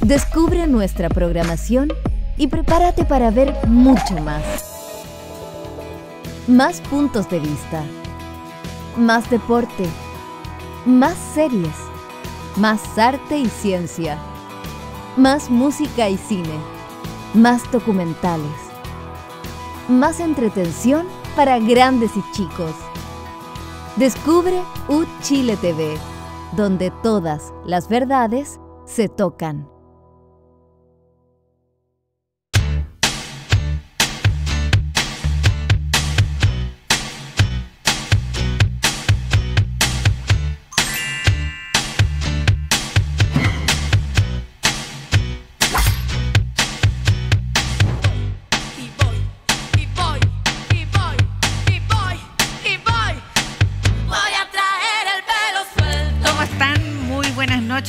Descubre nuestra programación y prepárate para ver mucho más. Más puntos de vista, más deporte, más series, más arte y ciencia, más música y cine, más documentales, más entretención para grandes y chicos. Descubre UChile TV, donde todas las verdades se tocan.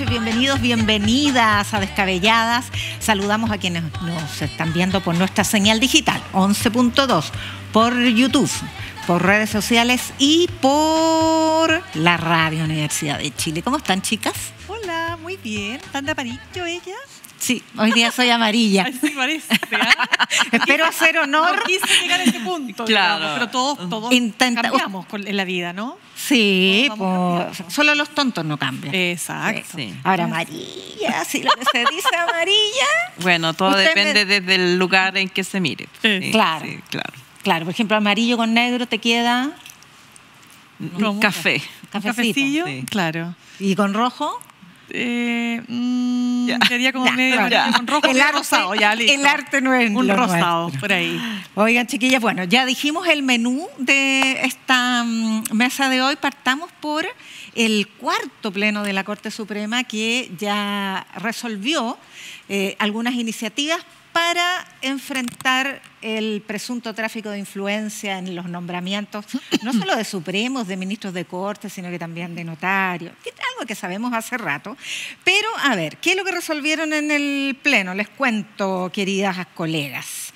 Bienvenidos, bienvenidas a Descabelladas. Saludamos a quienes nos están viendo por nuestra señal digital 11.2, por YouTube, por redes sociales y por la Radio Universidad de Chile. ¿Cómo están, chicas? Hola, muy bien. ¿Tan de amarillo ella? Sí, hoy día soy amarilla. Así parece, Espero hacer honor. No quise llegar a ese punto, claro. Digamos, pero todos cambiamos en la vida, ¿no? Sí, solo los tontos no cambian. Exacto. Sí. Ahora amarilla, si lo que se dice amarilla. Bueno, todo depende desde el lugar en que se mire. Sí. Claro. Sí, claro. Claro, por ejemplo, amarillo con negro te queda un café. Cafecillo, sí. Claro. ¿Y con rojo? Sería como medio con rojo, el arte, rosado, ya listo. El arte no es un lo rosado, nuestro. por ahí. Oigan, chiquillas, bueno, ya dijimos el menú de esta mesa de hoy. Partamos por el cuarto pleno de la Corte Suprema, que ya resolvió algunas iniciativas para enfrentar el presunto tráfico de influencia en los nombramientos, no solo de supremos, de ministros de corte, sino que también de notarios, que es algo que sabemos hace rato. Pero, a ver, ¿qué es lo que resolvieron en el Pleno? Les cuento, queridas colegas.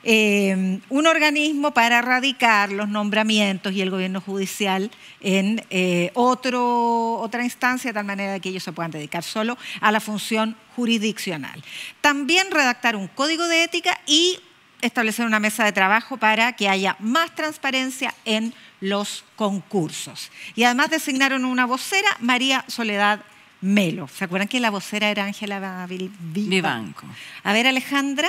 Un organismo para erradicar los nombramientos y el gobierno judicial en otra instancia, de tal manera que ellos se puedan dedicar solo a la función jurisdiccional. También redactar un código de ética y establecer una mesa de trabajo para que haya más transparencia en los concursos. Y además designaron una vocera, María Soledad Melo. ¿Se acuerdan que la vocera era Ángela Vivanco? A ver, Alejandra.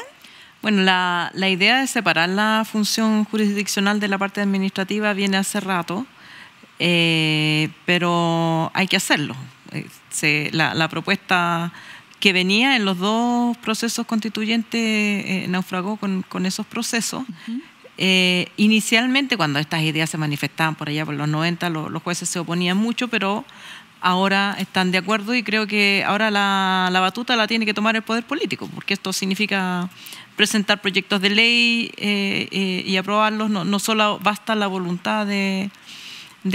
Bueno, la idea de separar la función jurisdiccional de la parte administrativa viene hace rato, pero hay que hacerlo. La propuesta que venía en los dos procesos constituyentes naufragó con esos procesos. Inicialmente, cuando estas ideas se manifestaban por allá por los 90, los jueces se oponían mucho, pero ahora están de acuerdo y creo que ahora la batuta la tiene que tomar el poder político, porque esto significa presentar proyectos de ley y aprobarlos. No solo basta la voluntad de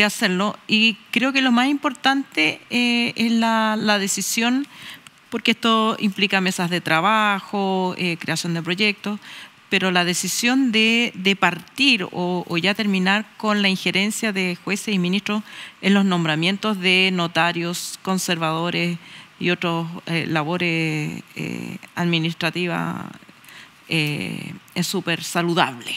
hacerlo. Y creo que lo más importante es la decisión, porque esto implica mesas de trabajo, creación de proyectos, pero la decisión de partir o ya terminar con la injerencia de jueces y ministros en los nombramientos de notarios, conservadores y otras labores administrativas es súper saludable.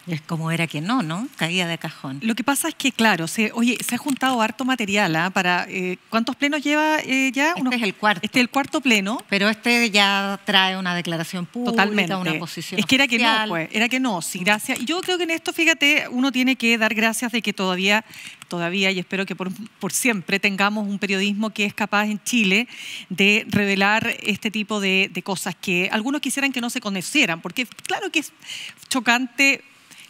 Es como era que no, caía de cajón. Lo que pasa es que, claro, se ha juntado harto material para... ¿Cuántos plenos lleva ya? Este es el cuarto. Este es el cuarto pleno. Pero este ya trae una declaración pública, totalmente. Una posición Es que era oficial. Que no, pues. Era que no, sí, gracias. Y yo creo que en esto, fíjate, uno tiene que dar gracias de que todavía, y espero que por siempre tengamos un periodismo que es capaz en Chile de revelar este tipo de cosas que algunos quisieran que no se conocieran, porque claro que es chocante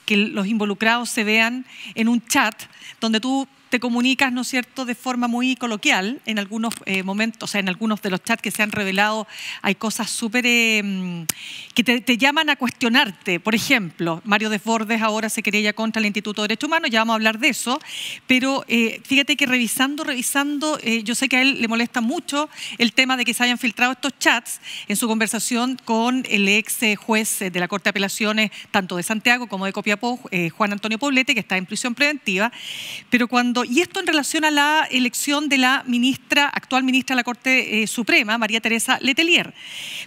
que los involucrados se vean en un chat donde tú te comunicas, ¿no es cierto?, de forma muy coloquial. En algunos momentos, o sea, en algunos de los chats que se han revelado hay cosas súper que te llaman a cuestionarte. Por ejemplo, Mario Desbordes ahora se querella contra el Instituto de Derechos Humanos, ya vamos a hablar de eso, pero fíjate que revisando, yo sé que a él le molesta mucho el tema de que se hayan filtrado estos chats en su conversación con el ex juez de la Corte de Apelaciones, tanto de Santiago como de Copiapó, Juan Antonio Poblete, que está en prisión preventiva, pero cuando No, y esto en relación a la elección de la actual ministra de la Corte Suprema, María Teresa Letelier.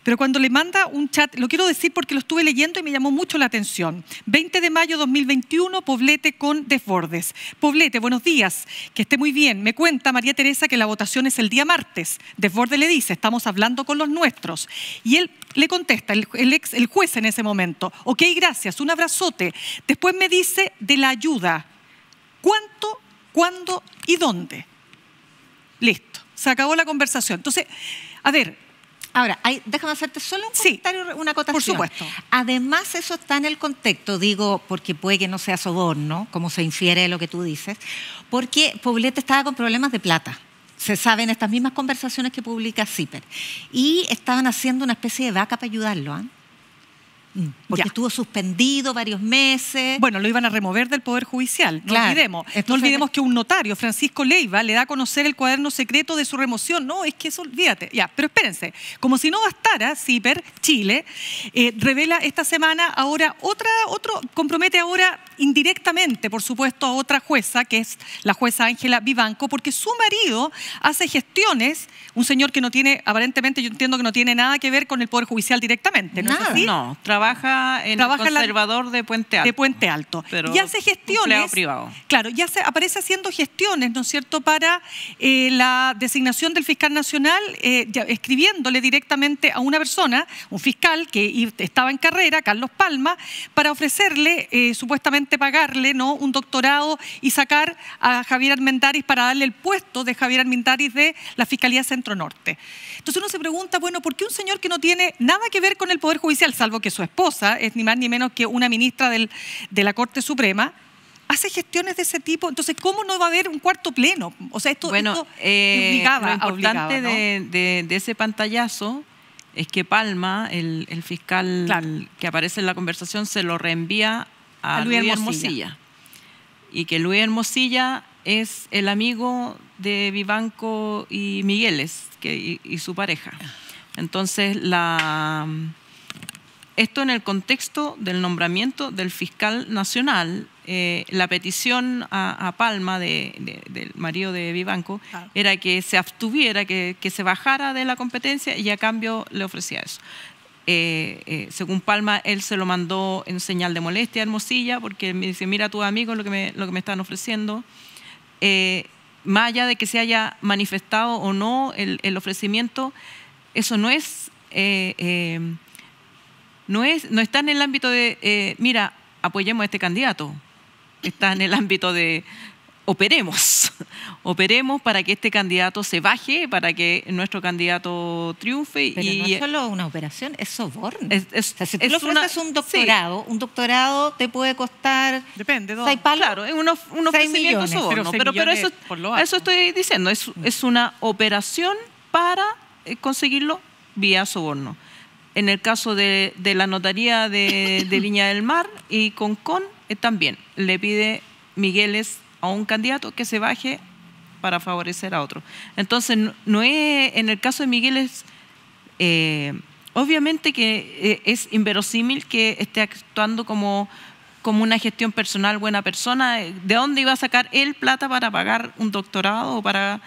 Pero cuando le manda un chat, lo quiero decir porque lo estuve leyendo y me llamó mucho la atención. 20 de mayo 2021, Poblete con Desbordes. Poblete, buenos días, que esté muy bien. Me cuenta María Teresa que la votación es el día martes. Desbordes le dice, estamos hablando con los nuestros. Y él le contesta, el juez en ese momento, ok, gracias, un abrazote. Después me dice de la ayuda. ¿Cuánto, cuándo y dónde? Listo, se acabó la conversación. Entonces, a ver. Ahora, déjame hacerte solo un comentario, una acotación. Por supuesto. Además, eso está en el contexto, digo, porque puede que no sea soborno, como se infiere de lo que tú dices, porque Poblete estaba con problemas de plata. Se sabe en estas mismas conversaciones que publica CIPER. Y estaban haciendo una especie de vaca para ayudarlo, ¿eh? Porque estuvo suspendido varios meses. Bueno, lo iban a remover del Poder Judicial, no claro. olvidemos. Entonces, no olvidemos que un notario, Francisco Leiva, le da a conocer el cuaderno secreto de su remoción. No, es que eso, olvídate. Ya, pero espérense, como si no bastara, CIPER, Chile, revela esta semana ahora compromete ahora indirectamente, por supuesto, a otra jueza, que es la jueza Ángela Vivanco, porque su marido hace gestiones, un señor que no tiene, aparentemente yo entiendo que no tiene nada que ver con el Poder Judicial directamente, ¿no es así? No, trabaja en el conservador de Puente Alto. De Puente Alto. Pero y hace gestiones. Privado. Claro, aparece haciendo gestiones, ¿no es cierto?, para la designación del fiscal nacional, escribiéndole directamente a una persona, un fiscal que estaba en carrera, Carlos Palma, para ofrecerle, supuestamente pagarle, ¿no?, un doctorado y sacar a Javier Armendáriz para darle el puesto de Javier Armendáriz de la Fiscalía Centro Norte. Entonces uno se pregunta, bueno, ¿por qué un señor que no tiene nada que ver con el Poder Judicial, salvo que su esposa es ni más ni menos que una ministra de la Corte Suprema, hace gestiones de ese tipo? Entonces, ¿cómo no va a haber un cuarto pleno? O sea, esto lo importante obligaba, ¿no? de ese pantallazo es que Palma, el fiscal claro, que aparece en la conversación, se lo reenvía a Luis Hermosilla. Y que Luis Hermosilla es el amigo de Vivanco y Migueles y su pareja. Entonces, esto en el contexto del nombramiento del fiscal nacional, la petición a Palma del marido de Vivanco, claro, era que se abstuviera, que se bajara de la competencia, y a cambio le ofrecía eso. Según Palma, él se lo mandó en señal de molestia a Hermosilla, porque me dice, mira, tus amigos lo que me están ofreciendo. Más allá de que se haya manifestado o no el ofrecimiento, eso no está en el ámbito de, mira, apoyemos a este candidato. Está en el ámbito de operemos para que este candidato se baje, para que nuestro candidato triunfe. Pero no es solo una operación, es soborno. O sea, si tú le ofreces un doctorado, sí, un doctorado te puede costar... Depende, ¿no? Claro, es un ofrecimiento soborno. Pero eso estoy diciendo, es una operación para conseguirlo vía soborno. En el caso de la notaría de Viña del Mar y Concón, también le pide Migueles a un candidato que se baje para favorecer a otro. Entonces, no es, en el caso de Migueles, obviamente que es inverosímil que esté actuando como una gestión personal, buena persona. ¿De dónde iba a sacar él plata para pagar un doctorado o para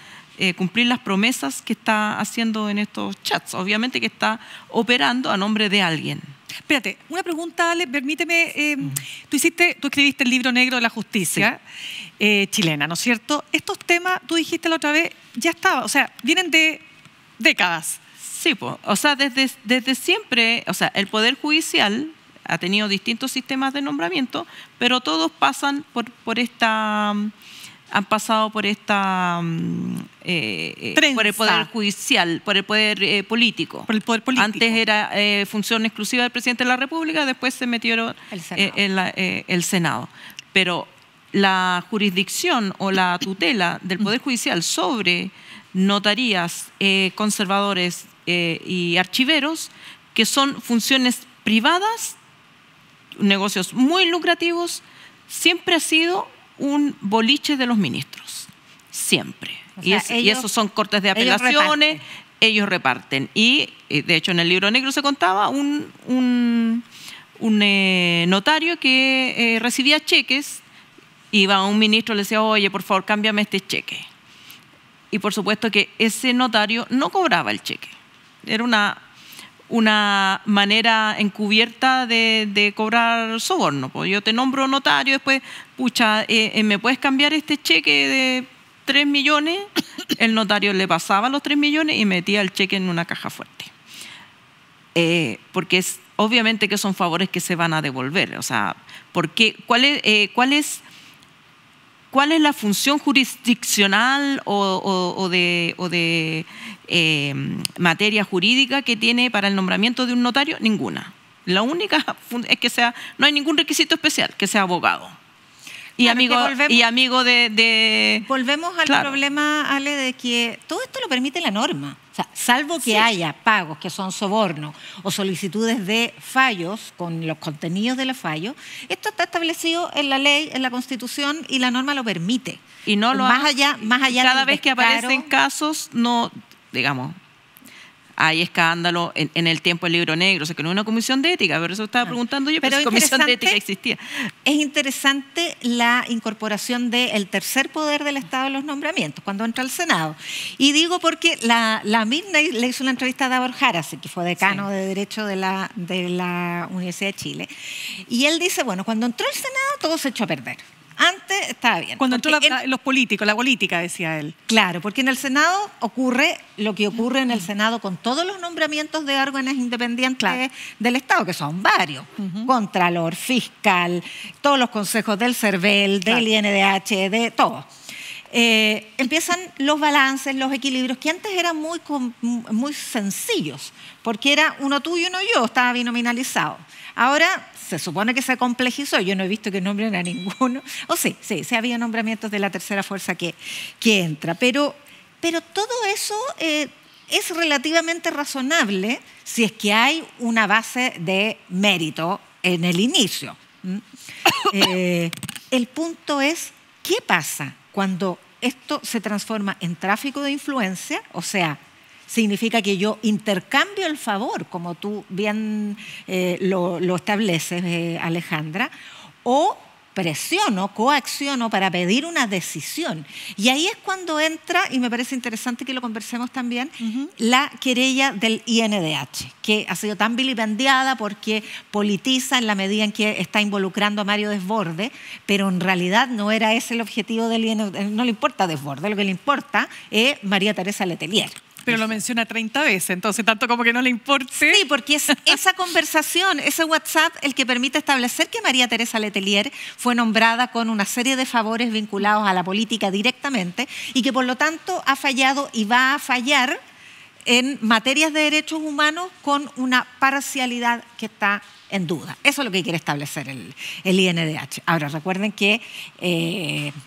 cumplir las promesas que está haciendo en estos chats? Obviamente que está operando a nombre de alguien. Espérate, una pregunta, Ale, permíteme. Tú escribiste el libro negro de la justicia, sí, chilena, ¿no es cierto? Estos temas, tú dijiste la otra vez, ya estaba, o sea, vienen de décadas. Sí, pues, o sea, desde siempre, o sea, el Poder Judicial ha tenido distintos sistemas de nombramiento, pero todos pasan por esta... han pasado por esta por el Poder Judicial, por el Poder Político. Por el Poder Político. Antes era función exclusiva del Presidente de la República, después se metieron el Senado. Pero la jurisdicción o la tutela del Poder Judicial sobre notarías, conservadores y archiveros, que son funciones privadas, negocios muy lucrativos, siempre ha sido un boliche de los ministros, siempre. O sea, y esos son cortes de apelaciones, ellos reparten. Y de hecho en el libro negro se contaba un notario que recibía cheques Iba a un ministro, le decía, oye, por favor, cámbiame este cheque. Y por supuesto que ese notario no cobraba el cheque. Era una manera encubierta de cobrar soborno. Pues yo te nombro notario, después, pucha, ¿me puedes cambiar este cheque de 3 millones? El notario le pasaba los 3 millones y metía el cheque en una caja fuerte. Porque obviamente que son favores que se van a devolver. O sea, ¿cuál es la función jurisdiccional o de materia jurídica que tiene para el nombramiento de un notario? Ninguna. La única es que no hay ningún requisito especial, que sea abogado. Y amigo de... Volvemos al problema, Ale, de que todo esto lo permite la norma. O sea, salvo que haya pagos que son sobornos o solicitudes de fallos con los contenidos de los fallos, esto está establecido en la ley, en la Constitución, y la norma lo permite. Y no lo más allá cada vez que aparecen casos, no, digamos, hay escándalo en el tiempo del Libro Negro, o sea, que no es una comisión de ética, pero eso estaba preguntando yo, pero esa comisión de ética existía. Es interesante la incorporación del tercer poder del Estado en los nombramientos, cuando entra al Senado. Y digo porque la misma le hizo una entrevista a Davor Jarasi, que fue decano de Derecho de la Universidad de Chile, y él dice, bueno, cuando entró el Senado todo se echó a perder. Antes estaba bien. Cuando entró los políticos, la política, decía él. Claro, porque en el Senado ocurre lo que ocurre en el Senado con todos los nombramientos de órganos independientes del Estado, que son varios. Contralor, fiscal, todos los consejos del CERVEL, del INDH, de todo. Empiezan los balances, los equilibrios, que antes eran muy sencillos, porque era uno tú y uno yo, estaba binominalizado. Ahora se supone que se complejizó, yo no he visto que nombren a ninguno, o sí había nombramientos de la tercera fuerza que entra, pero todo eso es relativamente razonable si es que hay una base de mérito en el inicio. El punto es, ¿qué pasa cuando esto se transforma en tráfico de influencia? O sea, significa que yo intercambio el favor, como tú bien lo estableces, Alejandra, o presiono, coacciono para pedir una decisión. Y ahí es cuando entra, y me parece interesante que lo conversemos también, la querella del INDH, que ha sido tan vilipendiada porque politiza en la medida en que está involucrando a Mario Desbordes, pero en realidad no era ese el objetivo del INDH, no le importa Desbordes, lo que le importa es María Teresa Letelier. Pero lo menciona 30 veces, entonces tanto como que no le importe. Sí, porque es esa conversación, ese WhatsApp, el que permite establecer que María Teresa Letelier fue nombrada con una serie de favores vinculados a la política directamente y que por lo tanto ha fallado y va a fallar en materias de derechos humanos con una parcialidad que está en duda. Eso es lo que quiere establecer el INDH. Ahora, recuerden que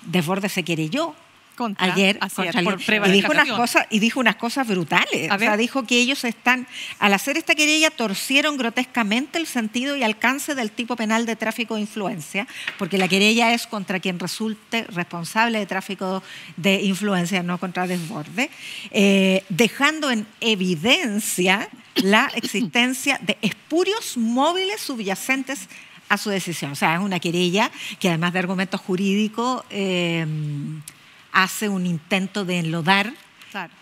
Desbordes se querelló ayer y dijo unas cosas brutales. O sea, dijo que ellos al hacer esta querella, torcieron grotescamente el sentido y alcance del tipo penal de tráfico de influencia, porque la querella es contra quien resulte responsable de tráfico de influencia, no contra Desbordes, dejando en evidencia la existencia de espurios móviles subyacentes a su decisión. O sea, es una querella que además de argumentos jurídicos hace un intento de enlodar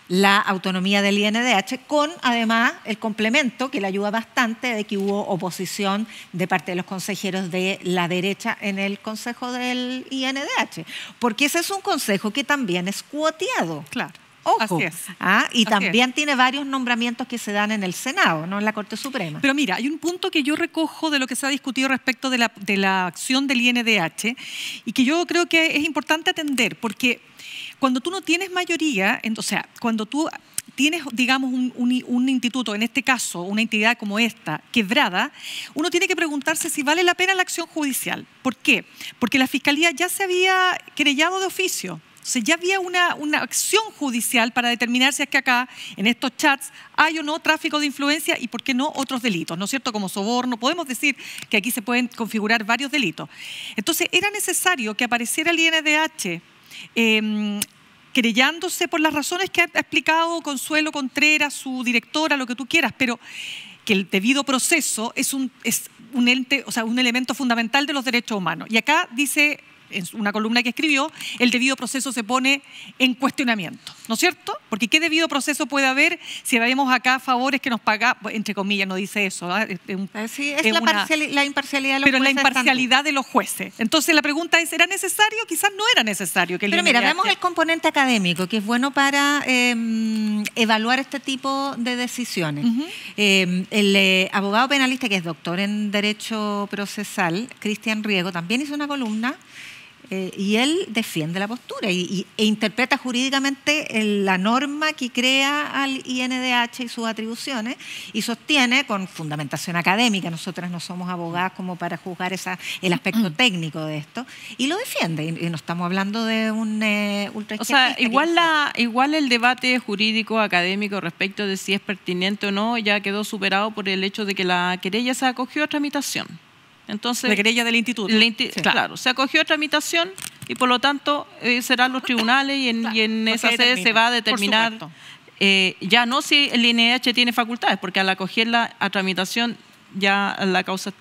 la autonomía del INDH con, además, el complemento que le ayuda bastante de que hubo oposición de parte de los consejeros de la derecha en el consejo del INDH. Porque ese es un consejo que también es cuoteado. Claro. Ojo. Así es. Y también tiene varios nombramientos que se dan en el Senado, no en la Corte Suprema. Pero mira, hay un punto que yo recojo de lo que se ha discutido respecto de la acción del INDH y que yo creo que es importante atender, porque cuando tú no tienes mayoría, o sea, cuando tú tienes, digamos, un instituto, en este caso, una entidad como esta, quebrada, uno tiene que preguntarse si vale la pena la acción judicial. ¿Por qué? Porque la Fiscalía ya se había querellado de oficio. O sea, ya había una acción judicial para determinar si es que acá, en estos chats, hay o no tráfico de influencia y, por qué no, otros delitos, ¿no es cierto? Como soborno. Podemos decir que aquí se pueden configurar varios delitos. Entonces, era necesario que apareciera el INDH querellándose por las razones que ha explicado Consuelo Contreras, su directora, lo que tú quieras, pero que el debido proceso es un elemento fundamental de los derechos humanos. Y acá dice en una columna que escribió, el debido proceso se pone en cuestionamiento, ¿no es cierto? Porque ¿qué debido proceso puede haber si vemos acá favores que nos paga, entre comillas, no dice eso? Sí, es la imparcialidad de los jueces. Pero la imparcialidad de los jueces. Entonces la pregunta es, ¿era necesario? Quizás no era necesario que el Pero mira, vemos el componente académico, que es bueno para evaluar este tipo de decisiones. El abogado penalista, que es doctor en Derecho Procesal, Cristian Riego, también hizo una columna y él defiende la postura e interpreta jurídicamente la norma que crea al INDH y sus atribuciones y sostiene con fundamentación académica, nosotras no somos abogadas como para juzgar el aspecto técnico de esto, y lo defiende, y no estamos hablando de un ultraizquierdista. O sea, igual el debate jurídico académico respecto de si es pertinente o no ya quedó superado por el hecho de que la querella se acogió a tramitación. Entonces, la querella del instituto. Claro, se acogió a tramitación y por lo tanto serán los tribunales y en esa sede se va a determinar ya no si el INDH tiene facultades, porque al acogerla a tramitación ya la causa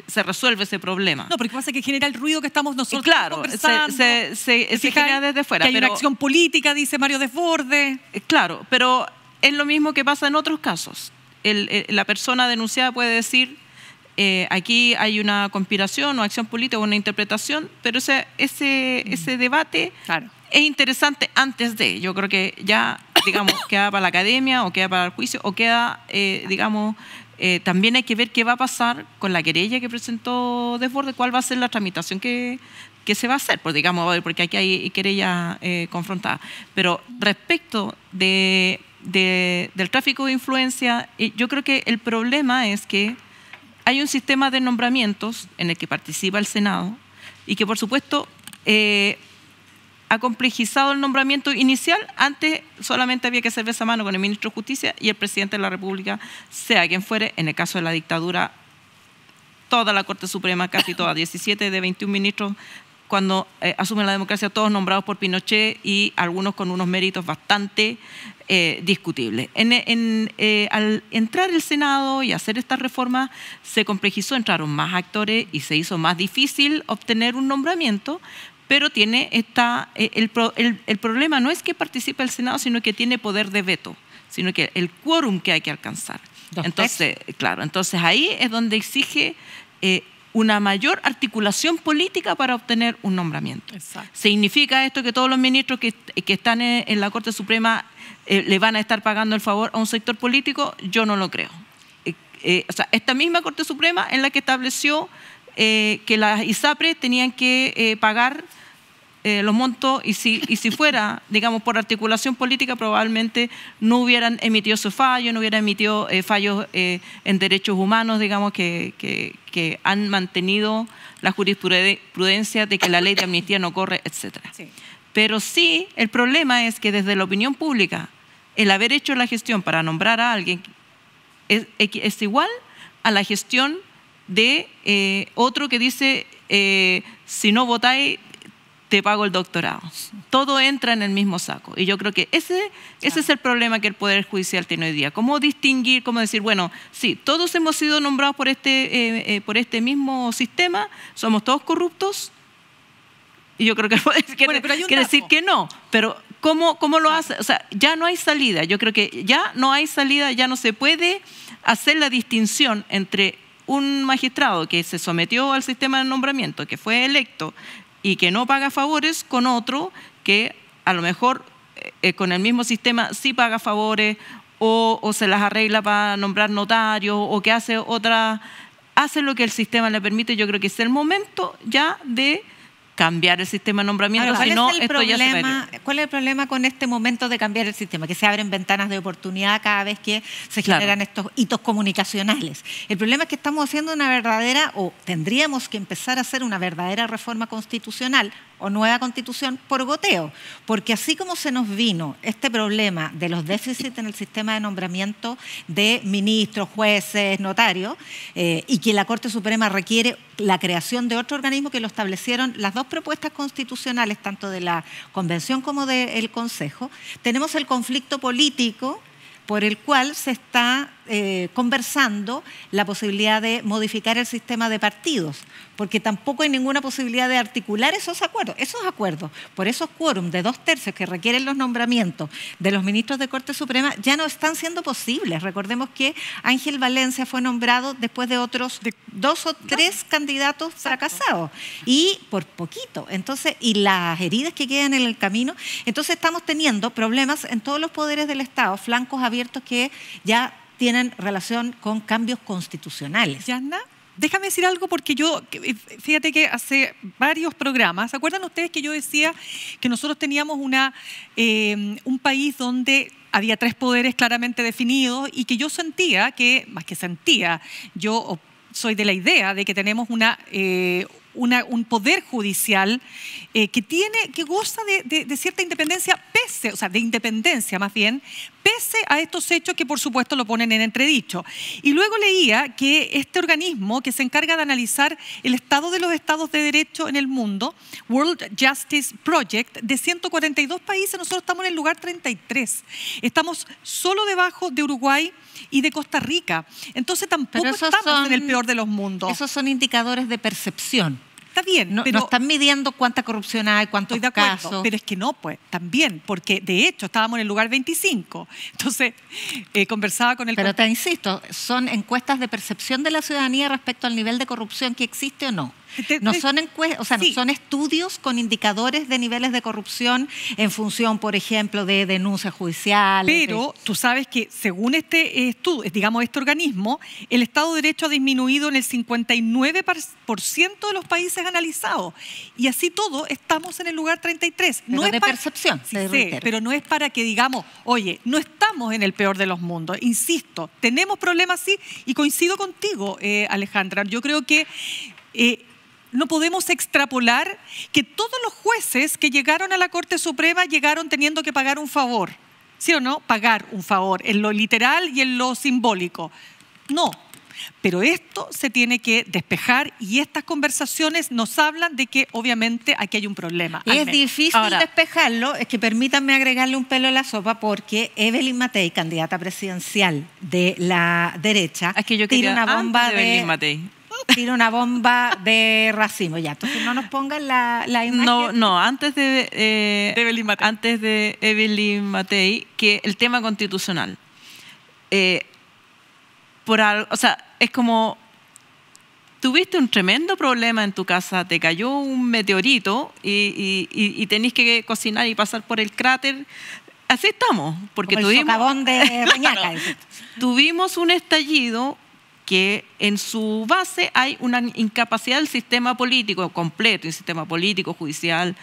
se resuelve ese problema. No, porque pasa que genera el ruido que estamos nosotros conversando. Se genera desde fuera. Que hay una acción política, dice Mario Desbordes. Claro, pero es lo mismo que pasa en otros casos. La persona denunciada puede decir aquí hay una conspiración o acción política o una interpretación, pero ese debate es interesante antes de. Yo creo que ya, digamos, queda para la academia o queda para el juicio o queda, también hay que ver qué va a pasar con la querella que presentó Desbordes, cuál va a ser la tramitación que se va a hacer, porque aquí hay querella confrontada. Pero respecto del tráfico de influencia, yo creo que el problema es que hay un sistema de nombramientos en el que participa el Senado y que, por supuesto, ha complejizado el nombramiento inicial. Antes solamente había que hacer esa mano con el ministro de Justicia y el presidente de la República, sea quien fuere. En el caso de la dictadura, toda la Corte Suprema, casi toda, 17 de 21 ministros, cuando asumen la democracia, todos nombrados por Pinochet y algunos con unos méritos bastante discutibles. Al entrar el Senado y hacer estas reformas, se complejizó, entraron más actores y se hizo más difícil obtener un nombramiento, pero tiene el problema no es que participe el Senado, sino que tiene poder de veto, sino que el quórum que hay que alcanzar. Entonces ahí es donde exige una mayor articulación política para obtener un nombramiento. Exacto. ¿Significa esto que todos los ministros que están en la Corte Suprema le van a estar pagando el favor a un sector político? Yo no lo creo. Esta misma Corte Suprema en la que estableció que las ISAPRES tenían que pagar los montos y si fuera, digamos, por articulación política, probablemente no hubieran emitido su fallo, no hubieran emitido fallos en derechos humanos, digamos, que han mantenido la jurisprudencia de que la ley de amnistía no corre, etc. Sí. Pero sí, el problema es que desde la opinión pública, el haber hecho la gestión para nombrar a alguien es igual a la gestión de otro que dice, si no votáis, te pago el doctorado. Todo entra en el mismo saco. Y yo creo que ese es el problema que el Poder Judicial tiene hoy día. ¿Cómo distinguir, cómo decir, bueno, sí, todos hemos sido nombrados por este mismo sistema, somos todos corruptos? Y yo creo que el Poder quiere decir que no. Pero ¿cómo lo hace? O sea, ya no hay salida. Yo creo que ya no hay salida, ya no se puede hacer la distinción entre un magistrado que se sometió al sistema de nombramiento, que fue electo, y que no paga favores, con otro que a lo mejor con el mismo sistema sí paga favores o se las arregla para nombrar notarios o que hace lo que el sistema le permite. Yo creo que es el momento ya de cambiar el sistema de nombramiento. ¿Cuál es el problema con este momento de cambiar el sistema? Que se abren ventanas de oportunidad cada vez que se generan estos hitos comunicacionales. El problema es que estamos haciendo una verdadera, o tendríamos que empezar a hacer una verdadera reforma constitucional o nueva constitución por goteo, porque así como se nos vino este problema de los déficits en el sistema de nombramiento de ministros, jueces, notarios, y que la Corte Suprema requiere la creación de otro organismo que lo establecieron las dos propuestas constitucionales, tanto de la Convención como del Consejo, tenemos el conflicto político por el cual se está conversando la posibilidad de modificar el sistema de partidos, porque tampoco hay ninguna posibilidad de articular esos acuerdos. Esos acuerdos, por esos quórum de 2/3 que requieren los nombramientos de los ministros de Corte Suprema, ya no están siendo posibles. Recordemos que Ángel Valencia fue nombrado después de otros 2 o 3 candidatos fracasados, y por poquito. Entonces, y las heridas que quedan en el camino. Entonces estamos teniendo problemas en todos los poderes del Estado, flancos abiertos que ya tienen relación con cambios constitucionales. Yanna, déjame decir algo, porque yo, fíjate que hace varios programas, ¿se acuerdan ustedes que yo decía que nosotros teníamos un país donde había 3 poderes claramente definidos, y que yo sentía que, más que sentía, yo soy de la idea de que tenemos un poder judicial que goza de cierta independencia, de independencia más bien, pese a estos hechos que por supuesto lo ponen en entredicho. Y luego leía que este organismo que se encarga de analizar el estado de los estados de derecho en el mundo, World Justice Project, de 142 países, nosotros estamos en el lugar 33. Estamos solo debajo de Uruguay y de Costa Rica. Entonces tampoco estamos en el peor de los mundos. Esos son indicadores de percepción. Está bien, pero no están midiendo cuánta corrupción hay, cuántos casos. Pero es que no, pues, también, porque de hecho estábamos en el lugar 25. Entonces, conversaba con el... Pero te insisto, son encuestas de percepción de la ciudadanía respecto al nivel de corrupción que existe o no. No son encuestas, o sea, sí, no son estudios con indicadores de niveles de corrupción en función, por ejemplo, de denuncias judiciales. Pero tú sabes que según este estudio, digamos este organismo, el Estado de Derecho ha disminuido en el 59% de los países analizados. Y así todo, estamos en el lugar 33. Pero no de es percepción. Sí, pero no es para que digamos, oye, no estamos en el peor de los mundos. Insisto, tenemos problemas sí, y coincido contigo, Alejandra. Yo creo que... no podemos extrapolar que todos los jueces que llegaron a la Corte Suprema llegaron teniendo que pagar un favor. ¿Sí o no? Pagar un favor en lo literal y en lo simbólico. No. Pero esto se tiene que despejar, y estas conversaciones nos hablan de que obviamente aquí hay un problema. Es difícil despejarlo, es que permítanme agregarle un pelo a la sopa, porque Evelyn Matei, candidata presidencial de la derecha, tira una bomba de Evelyn Matei. Tira una bomba de racimo. Ya, entonces no nos pongan la imagen. No, antes de Evelyn Matei, que el tema constitucional. O sea, es como, tuviste un tremendo problema en tu casa, te cayó un meteorito y tenés que cocinar y pasar por el cráter. Así estamos, porque como el socavón de Reñaca. Tuvimos un estallido que en su base hay una incapacidad del sistema político completo, el sistema político, judicial,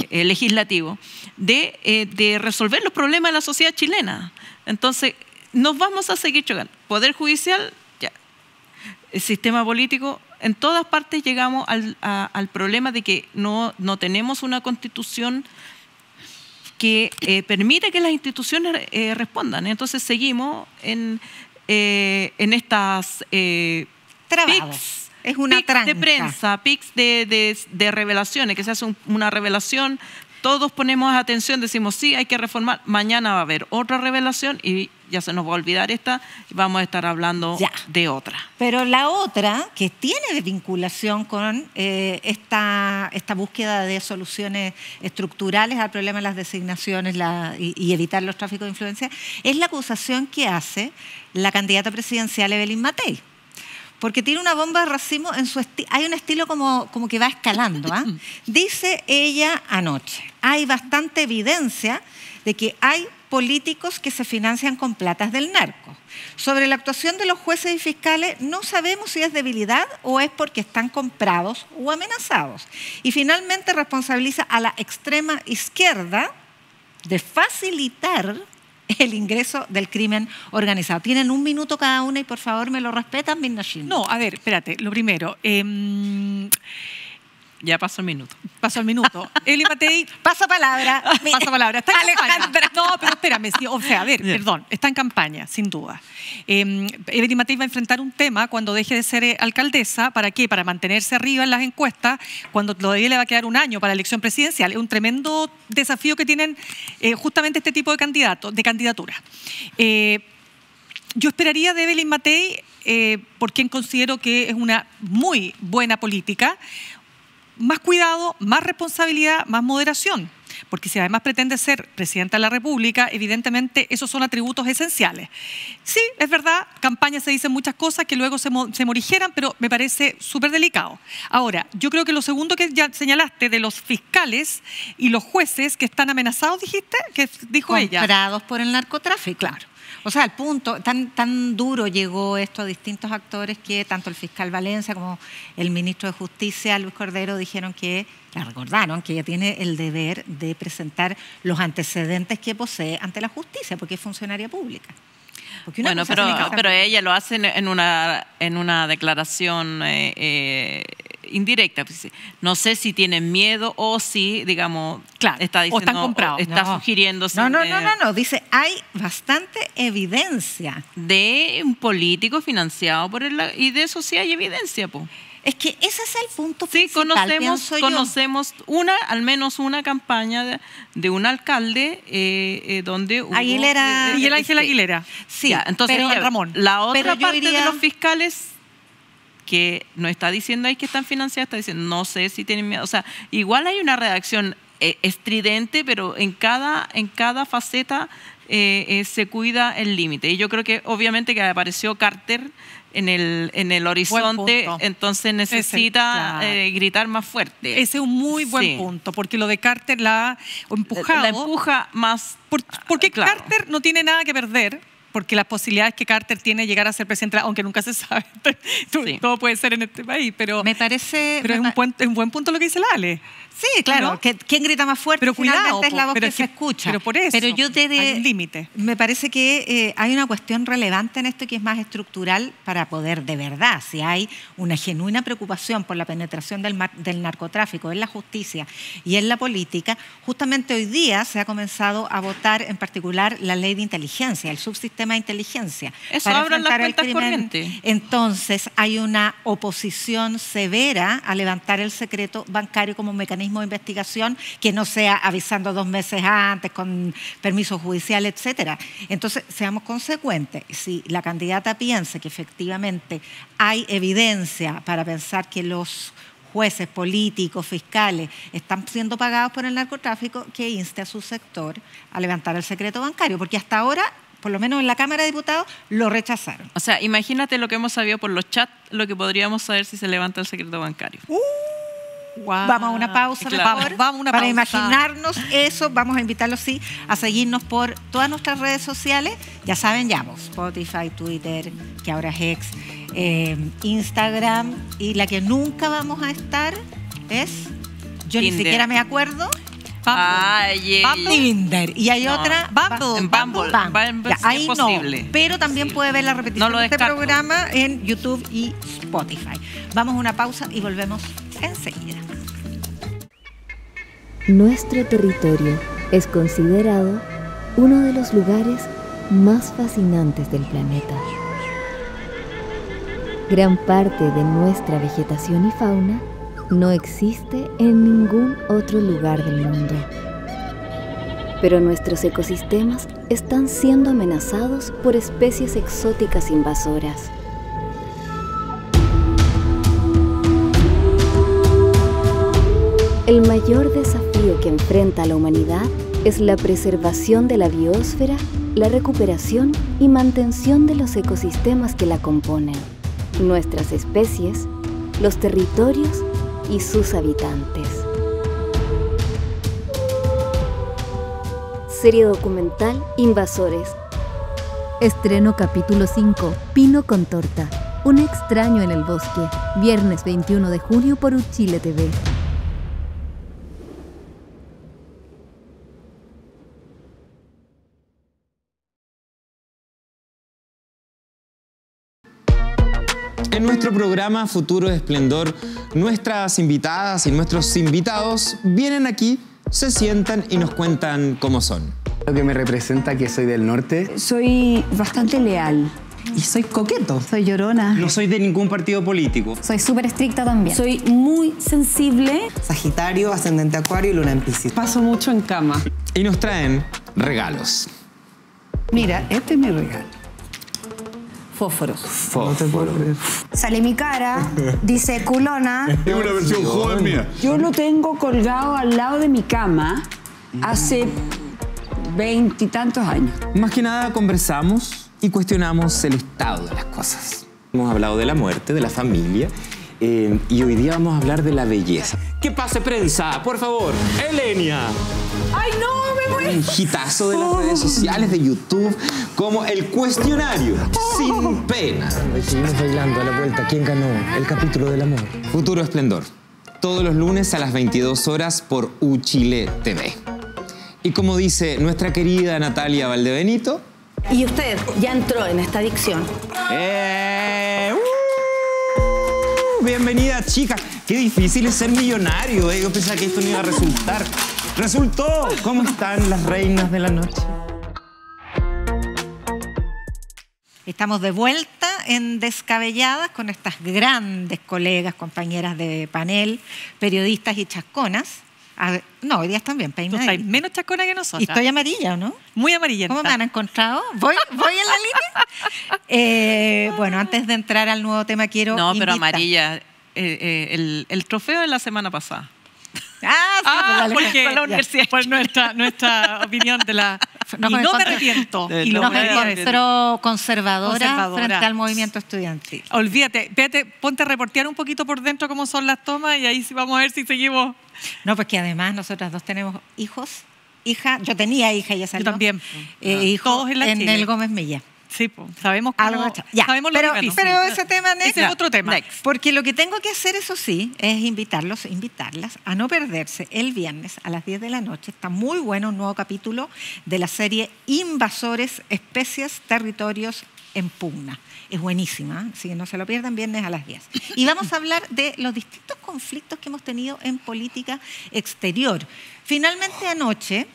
legislativo, de resolver los problemas de la sociedad chilena. Entonces, nos vamos a seguir chocando. Poder judicial, ya. El sistema político, en todas partes llegamos al problema de que no tenemos una constitución que permite que las instituciones respondan. Entonces, seguimos en estas pics, es una tranca de prensa, pics de revelaciones, que se hace una revelación, todos ponemos atención, decimos sí, hay que reformar, mañana va a haber otra revelación y ya se nos va a olvidar esta y vamos a estar hablando de otra. Pero la otra, que tiene vinculación con esta búsqueda de soluciones estructurales al problema de las designaciones y evitar los tráficos de influencia, es la acusación que hace la candidata presidencial Evelyn Matei. Porque tiene una bomba de racimo en su estilo. Hay un estilo como que va escalando. Dice ella anoche, hay bastante evidencia de que hay políticos que se financian con platas del narco. Sobre la actuación de los jueces y fiscales no sabemos si es debilidad o es porque están comprados o amenazados. Y finalmente responsabiliza a la extrema izquierda de facilitar el ingreso del crimen organizado. Tienen 1 minuto cada una y por favor me lo respetan, Mirna Shin. No, a ver, espérate, lo primero... Ya pasó el minuto. Pasó el minuto. Evelyn Matei... Paso palabra. Paso palabra. Está en Alejandra. campaña. No, pero espérame. Sí, o sea, a ver, perdón. Está en campaña, sin duda. Evelyn Matei va a enfrentar un tema cuando deje de ser alcaldesa. ¿Para qué? Para mantenerse arriba en las encuestas, cuando todavía le va a quedar 1 año para la elección presidencial. Es un tremendo desafío que tienen justamente este tipo de candidaturas. Yo esperaría de Evelyn Matei, por quien considero que es una muy buena política, más cuidado, más responsabilidad, más moderación. Porque si además pretende ser presidenta de la República, evidentemente esos son atributos esenciales. Sí, es verdad, campaña se dicen muchas cosas que luego se morigeran, pero me parece súper delicado. Ahora, yo creo que lo segundo que ya señalaste de los fiscales y los jueces que están amenazados, dijiste, que dijo ella. Comprados por el narcotráfico. Claro. O sea, al punto, tan duro llegó esto a distintos actores que tanto el fiscal Valencia como el ministro de Justicia, Luis Cordero, dijeron que, la recordaron, que ella tiene el deber de presentar los antecedentes que posee ante la justicia, porque es funcionaria pública. Bueno, pero ella lo hace en una declaración indirecta. No sé si tienen miedo o si, digamos, claro, está diciendo, o están comprados. Está sugiriendo. No. Dice, hay bastante evidencia. De un político financiado por el... Y de eso sí hay evidencia, po. Es que ese es el punto sí, principal, conocemos al menos una campaña de un alcalde donde hubo... Aguilera. Miguel Ángel Aguilera. Sí, ya, entonces pero, Ramón. La otra parte de los fiscales que no está diciendo ahí que están financiados, está diciendo no sé si tienen miedo. O sea, igual hay una redacción estridente, pero en cada faceta se cuida el límite. Y yo creo que obviamente que apareció Carter en el horizonte, entonces necesita gritar más fuerte. Ese es un muy buen punto, porque lo de Carter la ha empujado. La empuja más. Porque claro. Carter no tiene nada que perder, porque las posibilidades que Carter tiene de llegar a ser presidente, aunque nunca se sabe, todo puede ser en este país, pero me parece... Pero es un buen punto lo que dice la Ale. Sí, claro, ¿no? ¿Quién grita más fuerte? Pero cuidado, es la voz que se escucha. Pero por eso hay un límite. Me parece que hay una cuestión relevante en esto que es más estructural para poder de verdad, si hay una genuina preocupación por la penetración del narcotráfico en la justicia y en la política, justamente hoy día se ha comenzado a votar en particular la ley de inteligencia, el subsistema de inteligencia. Eso abran las cuentas corrientes. Entonces hay una oposición severa a levantar el secreto bancario como mecanismo de investigación que no sea avisando 2 meses antes con permiso judicial, etcétera. Entonces, seamos consecuentes. Si la candidata piensa que efectivamente hay evidencia para pensar que los jueces, políticos, fiscales están siendo pagados por el narcotráfico, que inste a su sector a levantar el secreto bancario, porque hasta ahora, por lo menos en la Cámara de Diputados, lo rechazaron. O sea, imagínate lo que hemos sabido por los chats, lo que podríamos saber si se levanta el secreto bancario. Wow. Vamos a una pausa, claro. Vamos a una para pausa. Imaginarnos eso. Vamos a invitarlos, sí, a seguirnos por todas nuestras redes sociales. Ya saben, Spotify, Twitter, que ahora es X, Instagram, y la que nunca vamos a estar es, yo Tinder. Ni siquiera me acuerdo, Tinder. Y hay otra, Bumble. Ya, ahí es posible. no, pero también puede ver la repetición de este programa en YouTube y Spotify. Vamos a una pausa y volvemos enseguida. Nuestro territorio es considerado uno de los lugares más fascinantes del planeta. Gran parte de nuestra vegetación y fauna no existe en ningún otro lugar del mundo. Pero nuestros ecosistemas están siendo amenazados por especies exóticas invasoras. El mayor desafío que enfrenta la humanidad es la preservación de la biosfera, la recuperación y mantención de los ecosistemas que la componen, nuestras especies, los territorios y sus habitantes. Serie documental Invasores. Estreno capítulo 5, Pino con torta. Un extraño en el bosque. Viernes 21 de julio por Uchile TV. En nuestro programa Futuro de Esplendor, nuestras invitadas y nuestros invitados vienen aquí, se sientan y nos cuentan cómo son. Lo que me representa que soy del norte. Soy bastante leal. Y soy coqueto. Soy llorona. No soy de ningún partido político. Soy súper estricta también. Soy muy sensible. Sagitario, ascendente Acuario y luna en Piscis. Paso mucho en cama. Y nos traen regalos. Mira, este es mi regalo. Fósforos. Sale mi cara, dice culona. Es una versión joven mía. Yo lo tengo colgado al lado de mi cama hace 20 y tantos años. Más que nada conversamos y cuestionamos el estado de las cosas. Hemos hablado de la muerte, de la familia, y hoy día vamos a hablar de la belleza. ¡Que pase prensa, por favor! ¡Elenia! ¡Ay, no! ¡Me muero! Un hitazo de las redes sociales, de YouTube, como el cuestionario sin pena. Seguimos bailando a la vuelta. ¿Quién ganó el capítulo del amor? Futuro Esplendor. Todos los lunes a las 22 horas por UChile TV. Y como dice nuestra querida Natalia Valdebenito... Y usted ya entró en esta adicción. Bienvenida, chicas. Qué difícil es ser millonario. Yo pensaba que esto no iba a resultar. ¡Resultó! ¿Cómo están las reinas de la noche? Estamos de vuelta en Descabelladas con estas grandes colegas, compañeras de panel, periodistas y chasconas. No, hoy día están bien peinadas. Tú estás menos chascona que nosotros. Y estoy amarilla, ¿no? Muy amarilla. ¿Cómo me han encontrado? ¿Voy en la línea? Bueno, antes de entrar al nuevo tema quiero No, pero invitar. Amarilla, el trofeo de la semana pasada. Porque la universidad. por nuestra opinión de la... No, no me arrepiento. Y nos encontró conservadora frente al movimiento estudiantil. Olvídate, ponte a reportear un poquito por dentro cómo son las tomas y ahí sí vamos a ver si seguimos. No, pues que además nosotras dos tenemos hijos, hija, yo tenía hija y ella salió. Yo también. Hijos en el Gómez Milla. Sí, pues, sabemos cómo, sabemos lo difícil. Pero ese tema, ese es otro tema. Porque lo que tengo que hacer, eso sí, es invitarlas a no perderse el viernes a las 10 de la noche. Está muy bueno un nuevo capítulo de la serie Invasores, Especies, Territorios en Pugna. Es buenísima, así que no se lo pierdan, viernes a las 10. Y vamos a hablar de los distintos conflictos que hemos tenido en política exterior. Finalmente anoche...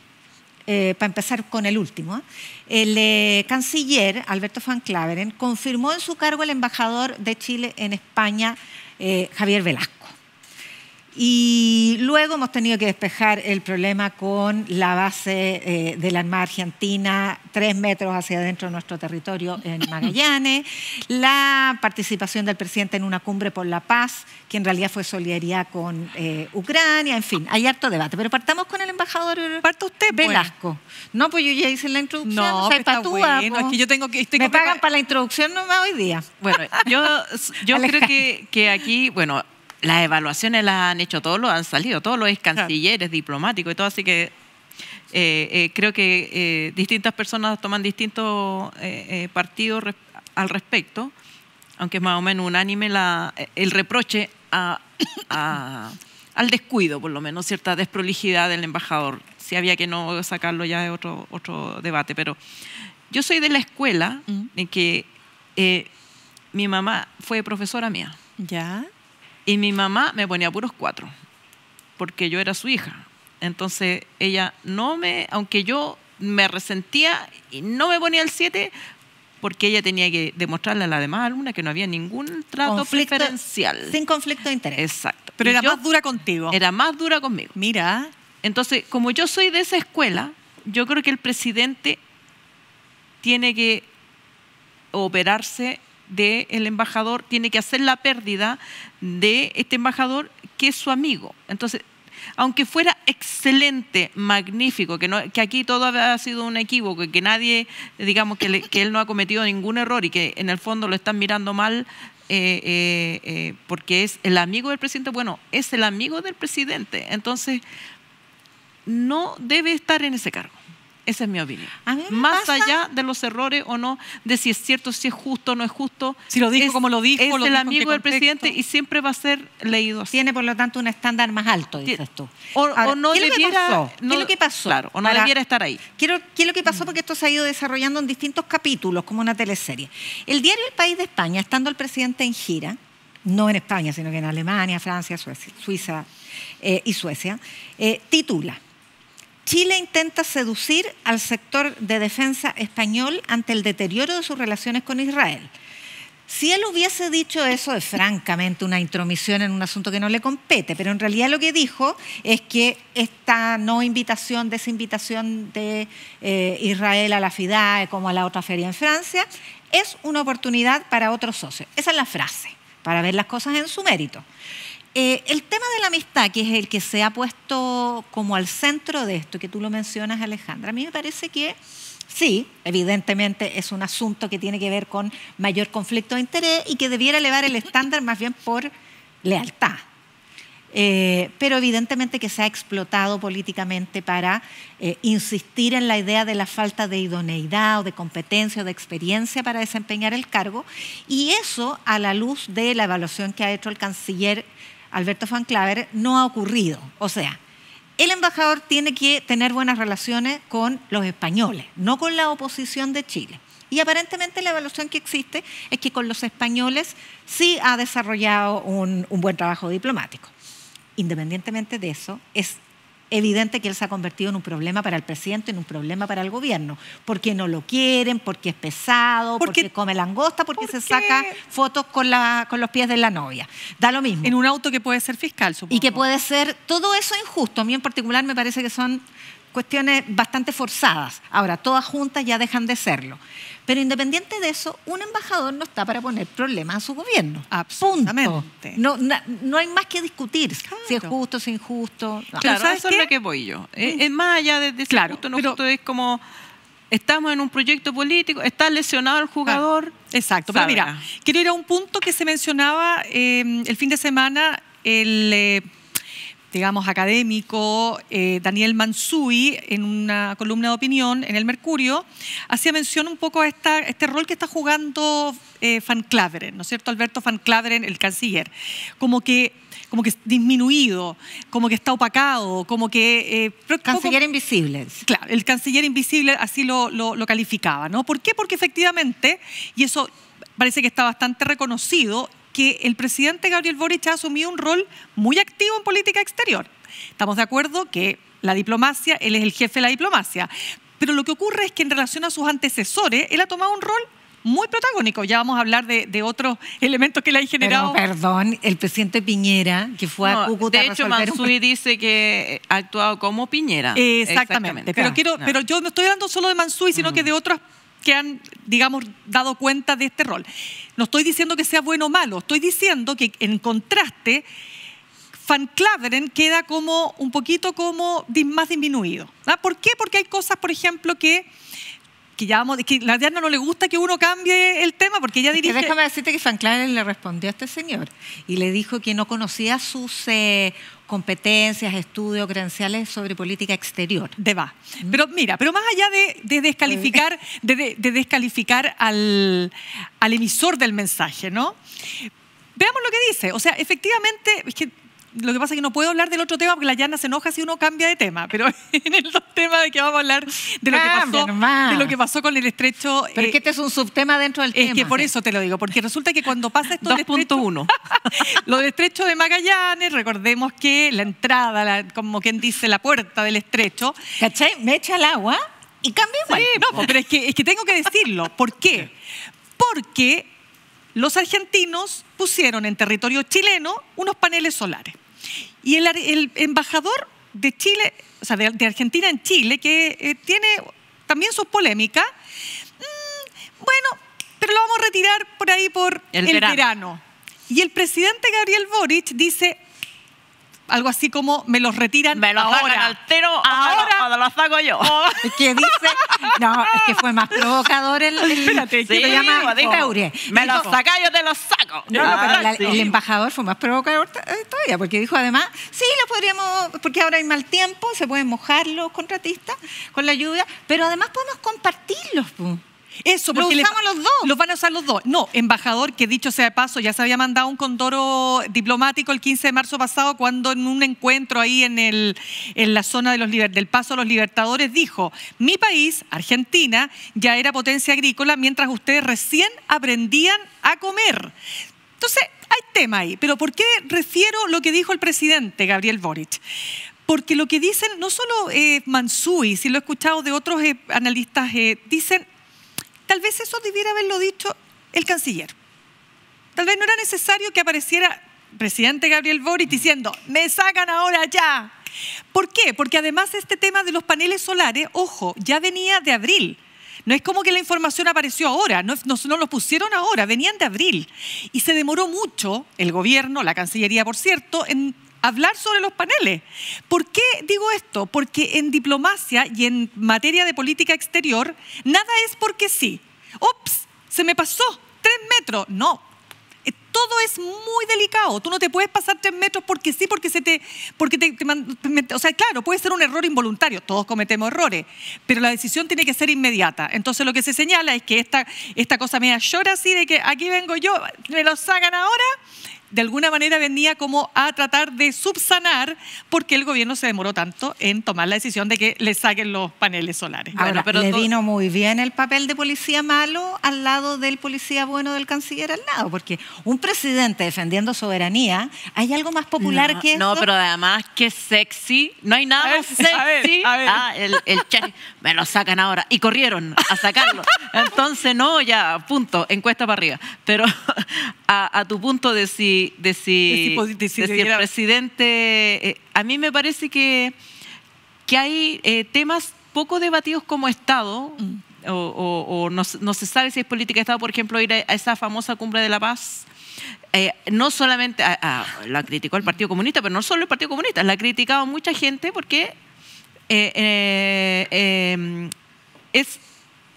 para empezar con el último, el canciller Alberto Van Claveren confirmó en su cargo al embajador de Chile en España, Javier Velasco. Y luego hemos tenido que despejar el problema con la base de la Armada Argentina 3 metros hacia adentro de nuestro territorio en Magallanes, la participación del presidente en una cumbre por la paz, que en realidad fue solidaridad con Ucrania, en fin, hay harto debate. Pero partamos con el embajador Velasco. Pues. No, pues yo ya hice la introducción, no, soy patúa. Bueno, es que yo tengo que... Me pagan para la introducción nomás hoy día. Bueno, yo creo que aquí, bueno... Las evaluaciones las han hecho todos, han salido todos los ex cancilleres, diplomáticos y todo, así que creo que distintas personas toman distintos partidos al respecto, aunque es más o menos unánime el reproche al descuido, por lo menos, cierta desprolijidad del embajador. Si había que no sacarlo ya de otro debate, pero yo soy de la escuela en que mi mamá fue profesora mía. ¿Ya? Y mi mamá me ponía puros 4, porque yo era su hija. Entonces ella aunque yo me resentía y no me ponía el 7, porque ella tenía que demostrarle a la demás alumna que no había ningún trato preferencial. Sin conflicto de interés. Exacto. Pero era más dura contigo. Era más dura conmigo. Mira. Entonces, como yo soy de esa escuela, yo creo que el presidente tiene que operarse del embajador, tiene que hacer la pérdida de este embajador que es su amigo. Entonces, aunque fuera excelente, magnífico, que aquí todo ha sido un equívoco y que nadie, digamos, que él no ha cometido ningún error y que en el fondo lo están mirando mal porque es el amigo del presidente, bueno, es el amigo del presidente. Entonces, no debe estar en ese cargo. Esa es mi opinión. Más allá de los errores o no, de si es cierto, si es justo o no es justo. Si lo dijo como lo dijo. Es el amigo del presidente y siempre va a ser leído así. Tiene, por lo tanto, un estándar más alto, dices tú. O no debiera... ¿Qué es lo que pasó? Claro, o no debiera estar ahí. ¿Qué es lo que pasó? Porque esto se ha ido desarrollando en distintos capítulos, como una teleserie. El diario El País de España, estando el presidente en gira, no en España, sino que en Alemania, Francia, Suiza y Suecia, titula: Chile intenta seducir al sector de defensa español ante el deterioro de sus relaciones con Israel. Si él hubiese dicho eso, es francamente una intromisión en un asunto que no le compete, pero en realidad lo que dijo es que esta no invitación, desinvitación de Israel a la FIDAE como a la otra feria en Francia, es una oportunidad para otros socios. Esa es la frase, para ver las cosas en su mérito. El tema de la amistad, que es el que se ha puesto como al centro de esto, que tú lo mencionas, Alejandra, a mí me parece que sí, evidentemente es un asunto que tiene que ver con mayor conflicto de interés y que debiera elevar el estándar más bien por lealtad. Pero evidentemente que se ha explotado políticamente para insistir en la idea de la falta de idoneidad o de competencia o de experiencia para desempeñar el cargo, y eso, a la luz de la evaluación que ha hecho el canciller Alberto Van Claveren, no ha ocurrido. O sea, el embajador tiene que tener buenas relaciones con los españoles, no con la oposición de Chile. Y aparentemente la evaluación que existe es que con los españoles sí ha desarrollado un buen trabajo diplomático. Independientemente de eso, es evidente que él se ha convertido en un problema para el presidente, en un problema para el gobierno, porque no lo quieren, porque es pesado, porque come langosta, porque se saca fotos con los pies de la novia. Da lo mismo. En un auto que puede ser fiscal, supongo. Y que puede ser todo eso injusto. A mí en particular me parece que son cuestiones bastante forzadas. Ahora, todas juntas ya dejan de serlo. Pero independiente de eso, un embajador no está para poner problemas a su gobierno. Absolutamente. No hay más que discutir si es justo, si es injusto. No. Claro, eso es lo que voy yo. Es más allá de si justo o no justo, es como estamos en un proyecto político, está lesionado el jugador. Exacto. Pero mira, quiero ir a un punto que se mencionaba el fin de semana, digamos, académico, Daniel Mansuy, en una columna de opinión en El Mercurio, hacía mención un poco a este rol que está jugando Van Claveren, ¿no es cierto? Alberto Van Claveren, el canciller, como que es disminuido, como que está opacado, como que... canciller invisible. Claro, el canciller invisible así lo calificaba, ¿no? ¿Por qué? Porque efectivamente, y eso parece que está bastante reconocido, que el presidente Gabriel Boric ha asumido un rol muy activo en política exterior. Estamos de acuerdo que la diplomacia, él es el jefe de la diplomacia, pero lo que ocurre es que en relación a sus antecesores, él ha tomado un rol muy protagónico. Ya vamos a hablar de otros elementos que le han generado. Pero, perdón, el presidente Piñera, que fue a Cúcuta de hecho, Mansuy dice que ha actuado como Piñera. Exactamente. Pero yo no estoy hablando solo de Mansuy, sino que de otros que han, digamos, dado cuenta de este rol. No estoy diciendo que sea bueno o malo, estoy diciendo que en contraste Van Claveren queda como un poquito como más disminuido. ¿Por qué? Porque hay cosas, por ejemplo, que la Diana no le gusta que uno cambie el tema, porque ella dirige... Déjame decirte que Van Claveren le respondió a este señor y le dijo que no conocía sus competencias, estudios, credenciales sobre política exterior. Pero mira, más allá de descalificar al emisor del mensaje, ¿no? Veamos lo que dice. O sea, efectivamente, es que lo que pasa es que no puedo hablar del otro tema porque la Yana se enoja si uno cambia de tema, pero en el tema de que vamos a hablar de lo que pasó con el estrecho... Pero es que este es un subtema dentro del tema. Es que por eso te lo digo, porque resulta que cuando pasa esto del estrecho... 2.1. Lo del estrecho de Magallanes, recordemos que la entrada, como quien dice, la puerta del estrecho... ¿Cachai? Me echa el agua y cambia igual. Sí, no, pero es que tengo que decirlo. ¿Por qué? Porque los argentinos pusieron en territorio chileno unos paneles solares. Y el embajador de Chile, o sea, de Argentina en Chile, que tiene también sus polémicas, bueno, pero lo vamos a retirar por ahí por el verano. Y el presidente Gabriel Boric dice algo así como, me los retiran me los ahora. Al tiro, ahora o los saco yo. Es que dice, no, es que fue más provocador Espérate, que lo llama Feure. Me los saca, yo te los saco. El embajador fue más provocador todavía, porque dijo además, sí, lo podríamos, porque ahora hay mal tiempo, se pueden mojar los contratistas con la lluvia, pero además podemos compartirlos. Eso, porque los usamos los dos. Los van a usar los dos. No, embajador, que dicho sea de paso, ya se había mandado un condoro diplomático el 15 de marzo pasado cuando en un encuentro ahí en la zona del Paso a los Libertadores dijo, mi país, Argentina, ya era potencia agrícola mientras ustedes recién aprendían a comer. Entonces, hay tema ahí. Pero ¿por qué refiero lo que dijo el presidente Gabriel Boric? Porque lo que dicen, no solo Mansuy, si lo he escuchado de otros analistas, dicen, tal vez eso debiera haberlo dicho el canciller. Tal vez no era necesario que apareciera el presidente Gabriel Boric diciendo, me sacan ahora ya. ¿Por qué? Porque además este tema de los paneles solares, ojo, ya venía de abril. No es como que la información apareció ahora, no lo pusieron ahora, venían de abril. Y se demoró mucho el gobierno, la Cancillería, por cierto, en hablar sobre los paneles. ¿Por qué digo esto? Porque en diplomacia y en materia de política exterior, nada es porque sí. ¡Ops! Se me pasó 3 metros. No. Todo es muy delicado. Tú no te puedes pasar 3 metros porque sí, o sea, claro, puede ser un error involuntario. Todos cometemos errores, pero la decisión tiene que ser inmediata. Entonces lo que se señala es que esta cosa media llora así de que aquí vengo yo, me lo sacan ahora. De alguna manera venía como a tratar de subsanar porque el gobierno se demoró tanto en tomar la decisión de que le saquen los paneles solares. Ahora, pero le vino muy bien el papel de policía malo al lado del policía bueno del canciller al lado, porque un presidente defendiendo soberanía, ¿hay algo más popular que eso? No, pero además que sexy, no hay nada más sexy. Ah, el che, me lo sacan ahora. Y corrieron a sacarlo. Entonces, no, ya, punto, encuesta para arriba. Pero a tu punto de si el presidente, a mí me parece que hay temas poco debatidos como Estado, o no se sabe si es política de Estado, por ejemplo, ir a esa famosa cumbre de la paz. No solamente la criticó el Partido Comunista, pero no solo el Partido Comunista, la ha criticado mucha gente porque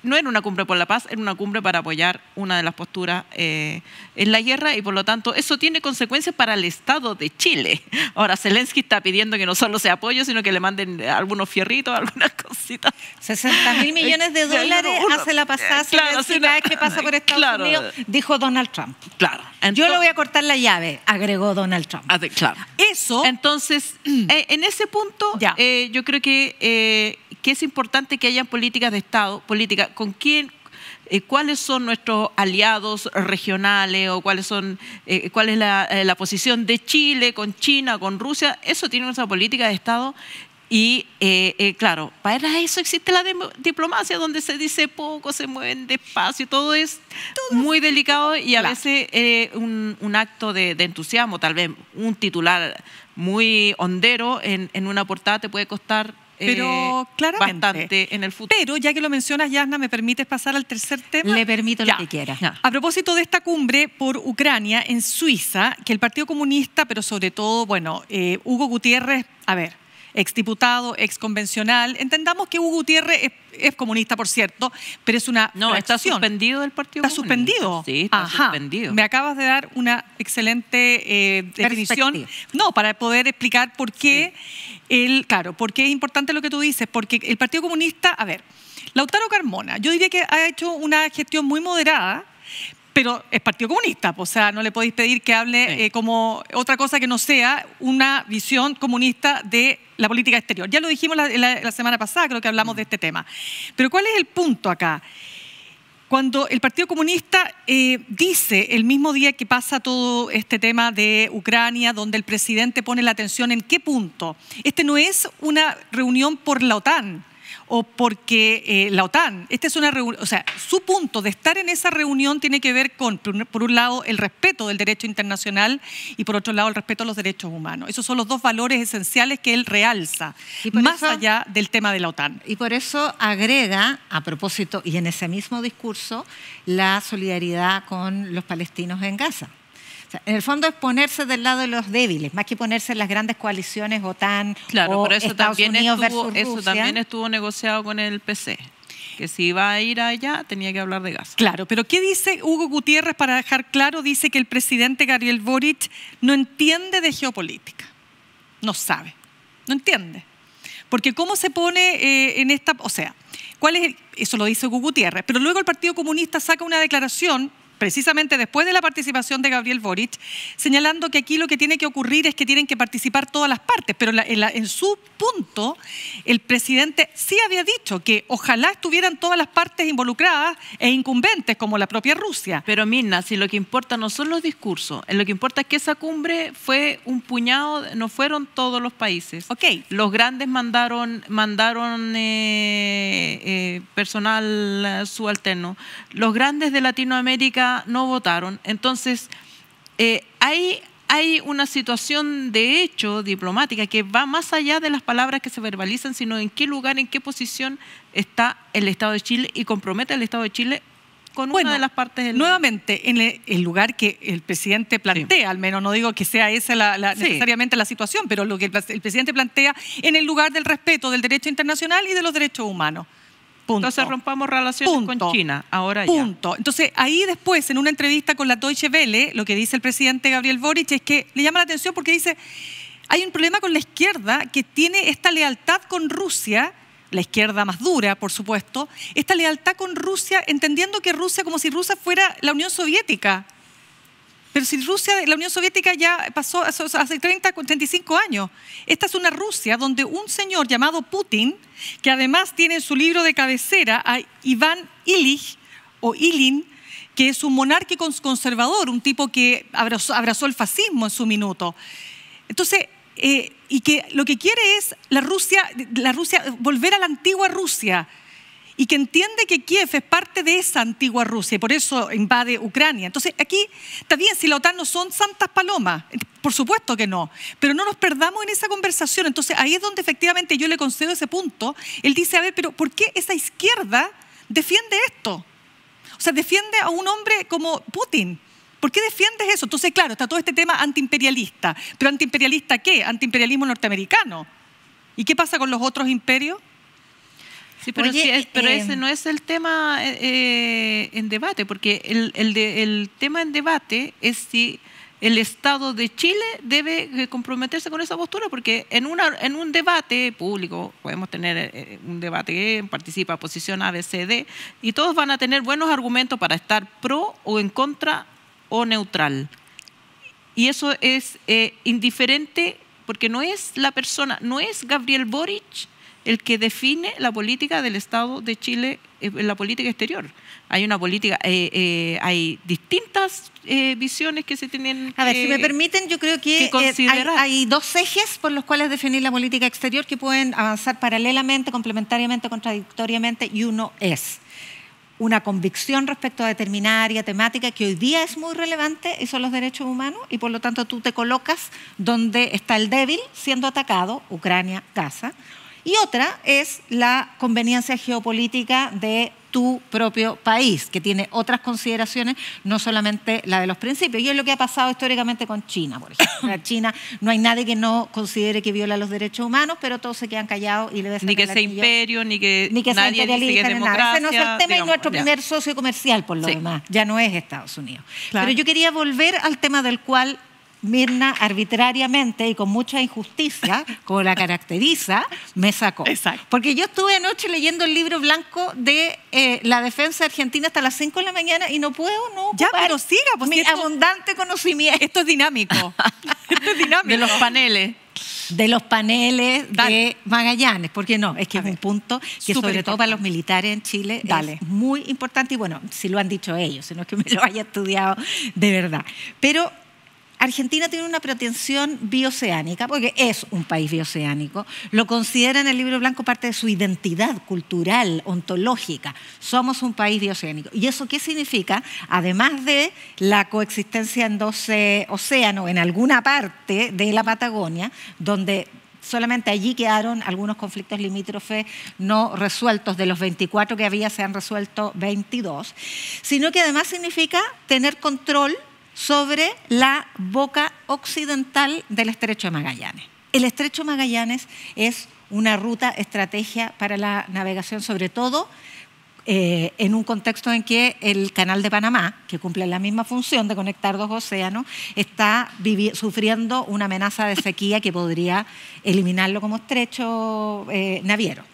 no era una cumbre por la paz, era una cumbre para apoyar una de las posturas en la guerra y por lo tanto eso tiene consecuencias para el Estado de Chile. Ahora Zelensky está pidiendo que no solo sea apoyo, sino que le manden algunos fierritos, algunas cositas. 60.000 millones de dólares hace la pasada Zelensky cada vez que pasa por Estados Unidos, dijo Donald Trump. Claro. Entonces, yo le voy a cortar la llave, agregó Donald Trump. Claro. Eso. Entonces, en ese punto, yo creo que es importante que haya políticas de Estado, con quién, cuáles son nuestros aliados regionales o cuál es la posición de Chile con China, con Rusia. Eso tiene una política de Estado y, claro, para eso existe la diplomacia donde se dice poco, se mueven despacio, todo es muy delicado y a veces un acto de entusiasmo, tal vez un titular muy hondero en una portada te puede costar pero claramente, bastante en el futuro. Pero ya que lo mencionas, Yasna, ¿me permites pasar al tercer tema? Le permito lo que quiera. A propósito de esta cumbre por Ucrania en Suiza, que el Partido Comunista, pero sobre todo, bueno, Hugo Gutiérrez, exdiputado, exconvencional. Entendamos que Hugo Gutiérrez es comunista, por cierto, pero es una No, está suspendido del Partido ¿Está Comunista. suspendido? Sí, está suspendido. Me acabas de dar una excelente definición. No, para poder explicar por qué por qué es importante lo que tú dices, porque el Partido Comunista, Lautaro Carmona, yo diría que ha hecho una gestión muy moderada, pero es Partido Comunista, o sea, no le podéis pedir que hable como otra cosa que no sea una visión comunista de la política exterior. Ya lo dijimos la semana pasada, creo que hablamos de este tema. Pero ¿cuál es el punto acá? Cuando el Partido Comunista dice el mismo día que pasa todo este tema de Ucrania, donde el presidente pone la atención en qué punto. Este no es una reunión por la OTAN, o porque la OTAN, esta es una reunión, o sea, su punto de estar en esa reunión tiene que ver con, por un lado, el respeto del derecho internacional y por otro lado, el respeto a los derechos humanos. Esos son los dos valores esenciales que él realza, más allá del tema de la OTAN. Y por eso agrega, a propósito, y en ese mismo discurso, la solidaridad con los palestinos en Gaza. En el fondo es ponerse del lado de los débiles, más que ponerse en las grandes coaliciones OTAN o pero eso Estados Unidos versus Rusia. Eso también estuvo negociado con el PC, que si iba a ir allá tenía que hablar de Gaza. Claro, pero ¿qué dice Hugo Gutiérrez para dejar claro? Dice que el presidente Gabriel Boric no entiende de geopolítica, no sabe, no entiende. Porque cómo se pone en esta... O sea, eso lo dice Hugo Gutiérrez, pero luego el Partido Comunista saca una declaración precisamente después de la participación de Gabriel Boric, señalando que aquí lo que tiene que ocurrir es que tienen que participar todas las partes, pero en su punto el presidente sí había dicho que ojalá estuvieran todas las partes involucradas e incumbentes, como la propia Rusia. Pero Mirna, si lo que importa no son los discursos, lo que importa es que esa cumbre fue un puñado, no fueron todos los países. Los grandes mandaron personal subalterno, los grandes de Latinoamérica no votaron. Entonces, hay hay una situación de hecho diplomática que va más allá de las palabras que se verbalizan, sino en qué lugar, en qué posición está el Estado de Chile y compromete al Estado de Chile con una de las partes del... Nuevamente, en el lugar que el presidente plantea, al menos no digo que sea esa necesariamente la situación, pero lo que el presidente plantea en el lugar del respeto del derecho internacional y de los derechos humanos. Punto. Entonces rompamos relaciones con China, ahora Punto. ya. Entonces ahí después, en una entrevista con la Deutsche Welle, lo que dice el presidente Gabriel Boric es que le llama la atención porque dice, hay un problema con la izquierda que tiene esta lealtad con Rusia, la izquierda más dura, por supuesto, esta lealtad con Rusia, entendiendo que Rusia como si Rusia fuera la Unión Soviética. Pero si la Unión Soviética ya pasó hace 30, 35 años. Esta es una Rusia donde un señor llamado Putin, que además tiene en su libro de cabecera a Iván Ilich, o Ilin, que es un monárquico conservador, un tipo que abrazó el fascismo en su minuto. Entonces, y que lo que quiere es la Rusia volver a la antigua Rusia, y que entiende que Kiev es parte de esa antigua Rusia y por eso invade Ucrania. Entonces aquí está bien, si la OTAN no son santas palomas, por supuesto que no, pero no nos perdamos en esa conversación. Entonces ahí es donde efectivamente yo le concedo ese punto. Él dice, a ver, pero ¿por qué esa izquierda defiende esto? O sea, defiende a un hombre como Putin. ¿Por qué defiendes eso? Entonces, claro, está todo este tema antiimperialista. ¿Pero antiimperialista qué? Antiimperialismo norteamericano. ¿Y qué pasa con los otros imperios? Sí, pero, pero ese no es el tema en debate, porque el tema en debate es si el Estado de Chile debe comprometerse con esa postura, porque en un debate público podemos tener un debate que participa posición A, B, C, D, y todos van a tener buenos argumentos para estar pro o en contra o neutral. Y eso es indiferente, porque no es la persona, no es Gabriel Boric el que define la política del Estado de Chile, la política exterior. Hay una política, hay distintas visiones que se tienen. A ver, si me permiten, yo creo que hay dos ejes por los cuales definir la política exterior que pueden avanzar paralelamente, complementariamente, contradictoriamente, y uno es una convicción respecto a determinada temática que hoy día es muy relevante, y son los derechos humanos, y por lo tanto tú te colocas donde está el débil siendo atacado, Ucrania, Gaza. Y otra es la conveniencia geopolítica de tu propio país, que tiene otras consideraciones, no solamente la de los principios. Y es lo que ha pasado históricamente con China, por ejemplo. En China no hay nadie que no considere que viola los derechos humanos, pero todos se quedan callados y le besan ni que sea imperio, ni que sea dice imperialista, que es nada. Ese no es el tema, digamos, y nuestro primer socio comercial, por lo demás. Ya no es Estados Unidos. Claro. Pero yo quería volver al tema del cual Mirna arbitrariamente y con mucha injusticia, como la caracteriza, me sacó. Exacto. Porque yo estuve anoche leyendo el libro blanco de la defensa argentina hasta las 5 de la mañana y no puedo ya, pero siga, pues mi abundante conocimiento. Esto es dinámico. Esto es dinámico. De los paneles. De los paneles de Magallanes, porque no, es que es un punto que sobre todo para los militares en Chile es muy importante, y bueno, si lo han dicho ellos, sino que me lo haya estudiado de verdad. Pero Argentina tiene una pretensión bioceánica, porque es un país bioceánico, lo considera en el Libro Blanco parte de su identidad cultural, ontológica. Somos un país bioceánico. ¿Y eso qué significa? Además de la coexistencia en 12 océanos, en alguna parte de la Patagonia, donde solamente allí quedaron algunos conflictos limítrofes no resueltos. De los 24 que había, se han resuelto 22, sino que además significa tener control sobre la boca occidental del Estrecho de Magallanes. El Estrecho de Magallanes es una ruta estratégica para la navegación, sobre todo en un contexto en que el Canal de Panamá, que cumple la misma función de conectar dos océanos, está sufriendo una amenaza de sequía que podría eliminarlo como estrecho naviero.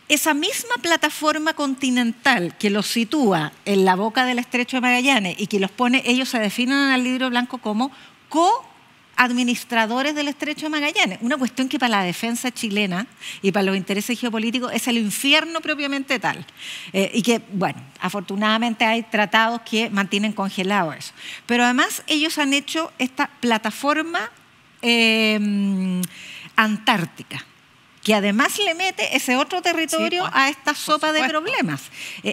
Esa misma plataforma continental que los sitúa en la boca del Estrecho de Magallanes y que los pone, ellos se definen en el Libro Blanco como co-administradores del Estrecho de Magallanes. Una cuestión que para la defensa chilena y para los intereses geopolíticos es el infierno propiamente tal. Y que, bueno, afortunadamente hay tratados que mantienen congelado eso. Pero además ellos han hecho esta plataforma antártica. que además le mete ese otro territorio a esta sopa de problemas.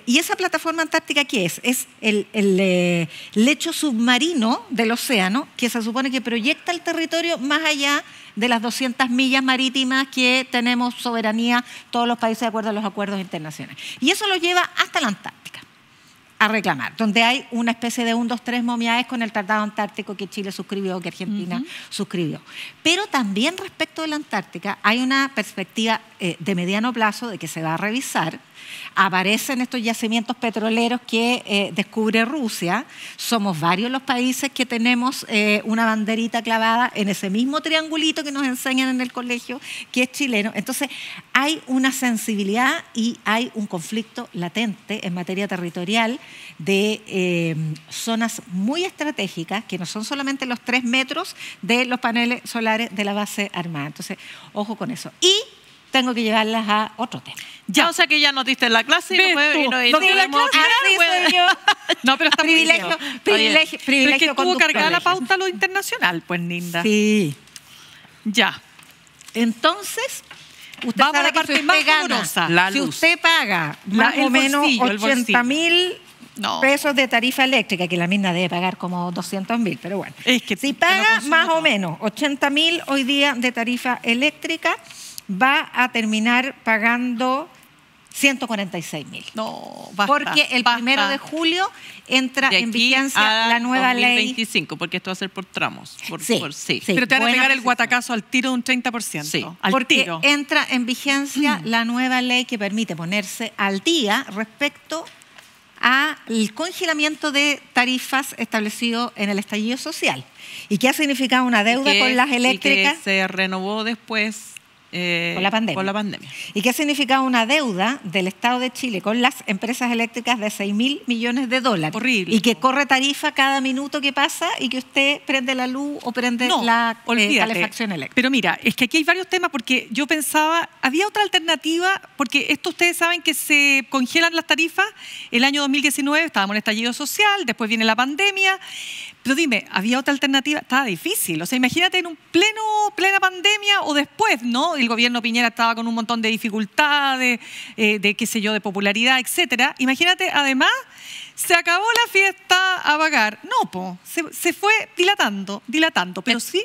Y esa plataforma antártica, ¿qué es? Es el lecho submarino del océano que se supone que proyecta el territorio más allá de las 200 millas marítimas que tenemos soberanía todos los países de acuerdo a los acuerdos internacionales. Y eso lo lleva hasta la Antártica a reclamar, donde hay una especie de 1, 2, 3 momiaes con el Tratado Antártico que Chile suscribió, que Argentina suscribió. Pero también respecto de la Antártica hay una perspectiva de mediano plazo de que se va a revisar. Aparecen estos yacimientos petroleros que descubre Rusia. Somos varios los países que tenemos una banderita clavada en ese mismo triangulito que nos enseñan en el colegio, que es chileno. Entonces, hay una sensibilidad y hay un conflicto latente en materia territorial de zonas muy estratégicas, que no son solamente los 3 metros de los paneles solares de la base armada. Entonces, ojo con eso. Y tengo que llevarlas a otro tema. Ya, o sea que ya nos diste la clase y No, pero está privilegio, privilegio pero es que tuvo conductor. cargada la pauta a lo internacional, pues, Ninda. Sí. Ya. Entonces, usted vamos sabe a la parte que si más usted gana, dolorosa. La si luz. usted paga más el o menos bolsillo, el 80.000 No. pesos de tarifa eléctrica, que la misma debe pagar como 200.000, pero bueno. Es que si no paga consume más todo. o menos 80.000 hoy día de tarifa eléctrica, va a terminar pagando 146.000. No, basta. Porque el 1 de julio entra De en aquí vigencia a la nueva ley. 2025, porque esto va a ser por tramos. Sí. Pero te van a buena pegar el precisión. guatacazo al tiro de un 30%. Sí. Al Porque tiro. entra en vigencia la nueva ley que permite ponerse al día respecto al congelamiento de tarifas establecido en el estallido social. ¿Y qué ha significado una deuda con las eléctricas? Y que se renovó después Con la pandemia. ¿Y qué ha significado una deuda del Estado de Chile con las empresas eléctricas de 6.000 millones de dólares? Horrible. Y que corre tarifa cada minuto que pasa y que usted prende la luz o prende la calefacción eléctrica. Pero mira, es que aquí hay varios temas porque yo pensaba, había otra alternativa, porque esto ustedes saben que se congelan las tarifas. El año 2019 estábamos en estallido social, después viene la pandemia. Pero dime, ¿había otra alternativa? Estaba difícil. O sea, imagínate en un plena pandemia o después, ¿no? El gobierno Piñera estaba con un montón de dificultades, de qué sé yo, de popularidad, etcétera. Imagínate, además, se acabó la fiesta a pagar. No, se fue dilatando. Pero sí.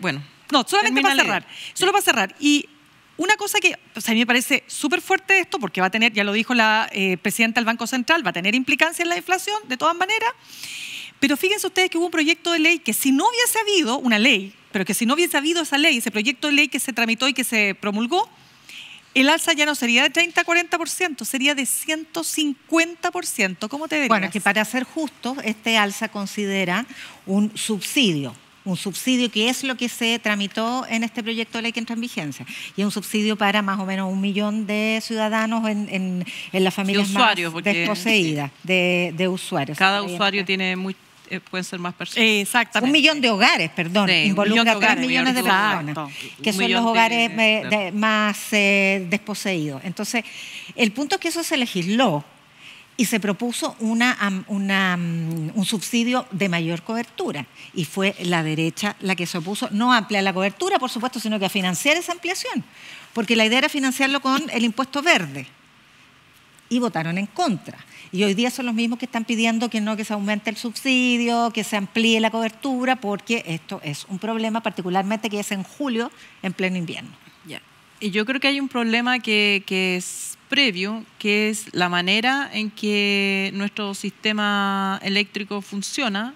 Bueno. No, solamente para termina cerrar. Solo para cerrar. Y una cosa que a mí me parece súper fuerte esto, porque va a tener, ya lo dijo la presidenta del Banco Central, va a tener implicancia en la inflación, de todas maneras. Pero fíjense ustedes que hubo un proyecto de ley que si no hubiese habido una ley, pero que si no hubiese habido esa ley, ese proyecto de ley que se tramitó y que se promulgó, el alza ya no sería de 30-40%, sería de 150%. ¿Cómo te verías? Bueno, que para ser justos, este alza considera un subsidio que es lo que se tramitó en este proyecto de ley que entra en vigencia. Y es un subsidio para más o menos 1 millón de ciudadanos en las familias más desposeídas de usuarios. Cada usuario tiene pueden ser más personas. Exactamente. 1 millón de hogares, perdón, Sí, involucra a 3 hogares, millones de exacto. personas, que son los hogares más desposeídos. Entonces, el punto es que eso se legisló y se propuso un subsidio de mayor cobertura. Y fue la derecha la que se opuso, no a ampliar la cobertura, por supuesto, sino que a financiar esa ampliación. Porque la idea era financiarlo con el impuesto verde. Y votaron en contra. Y hoy día son los mismos que están pidiendo que no, que se aumente el subsidio, que se amplíe la cobertura, porque esto es un problema, particularmente que es en julio, en pleno invierno. Ya. Y yo creo que hay un problema que es previo, que es la manera en que nuestro sistema eléctrico funciona.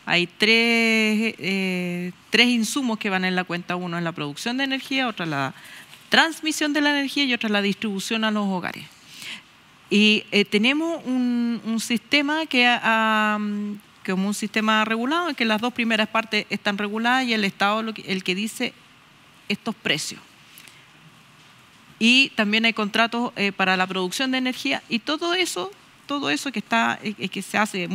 Hay tres insumos que van en la cuenta. Uno es la producción de energía, otro es la transmisión de la energía y otro es la distribución a los hogares. Y tenemos un sistema como un sistema regulado, en que las dos primeras partes están reguladas y el Estado el que dice estos precios. Y también hay contratos para la producción de energía y todo eso que se hace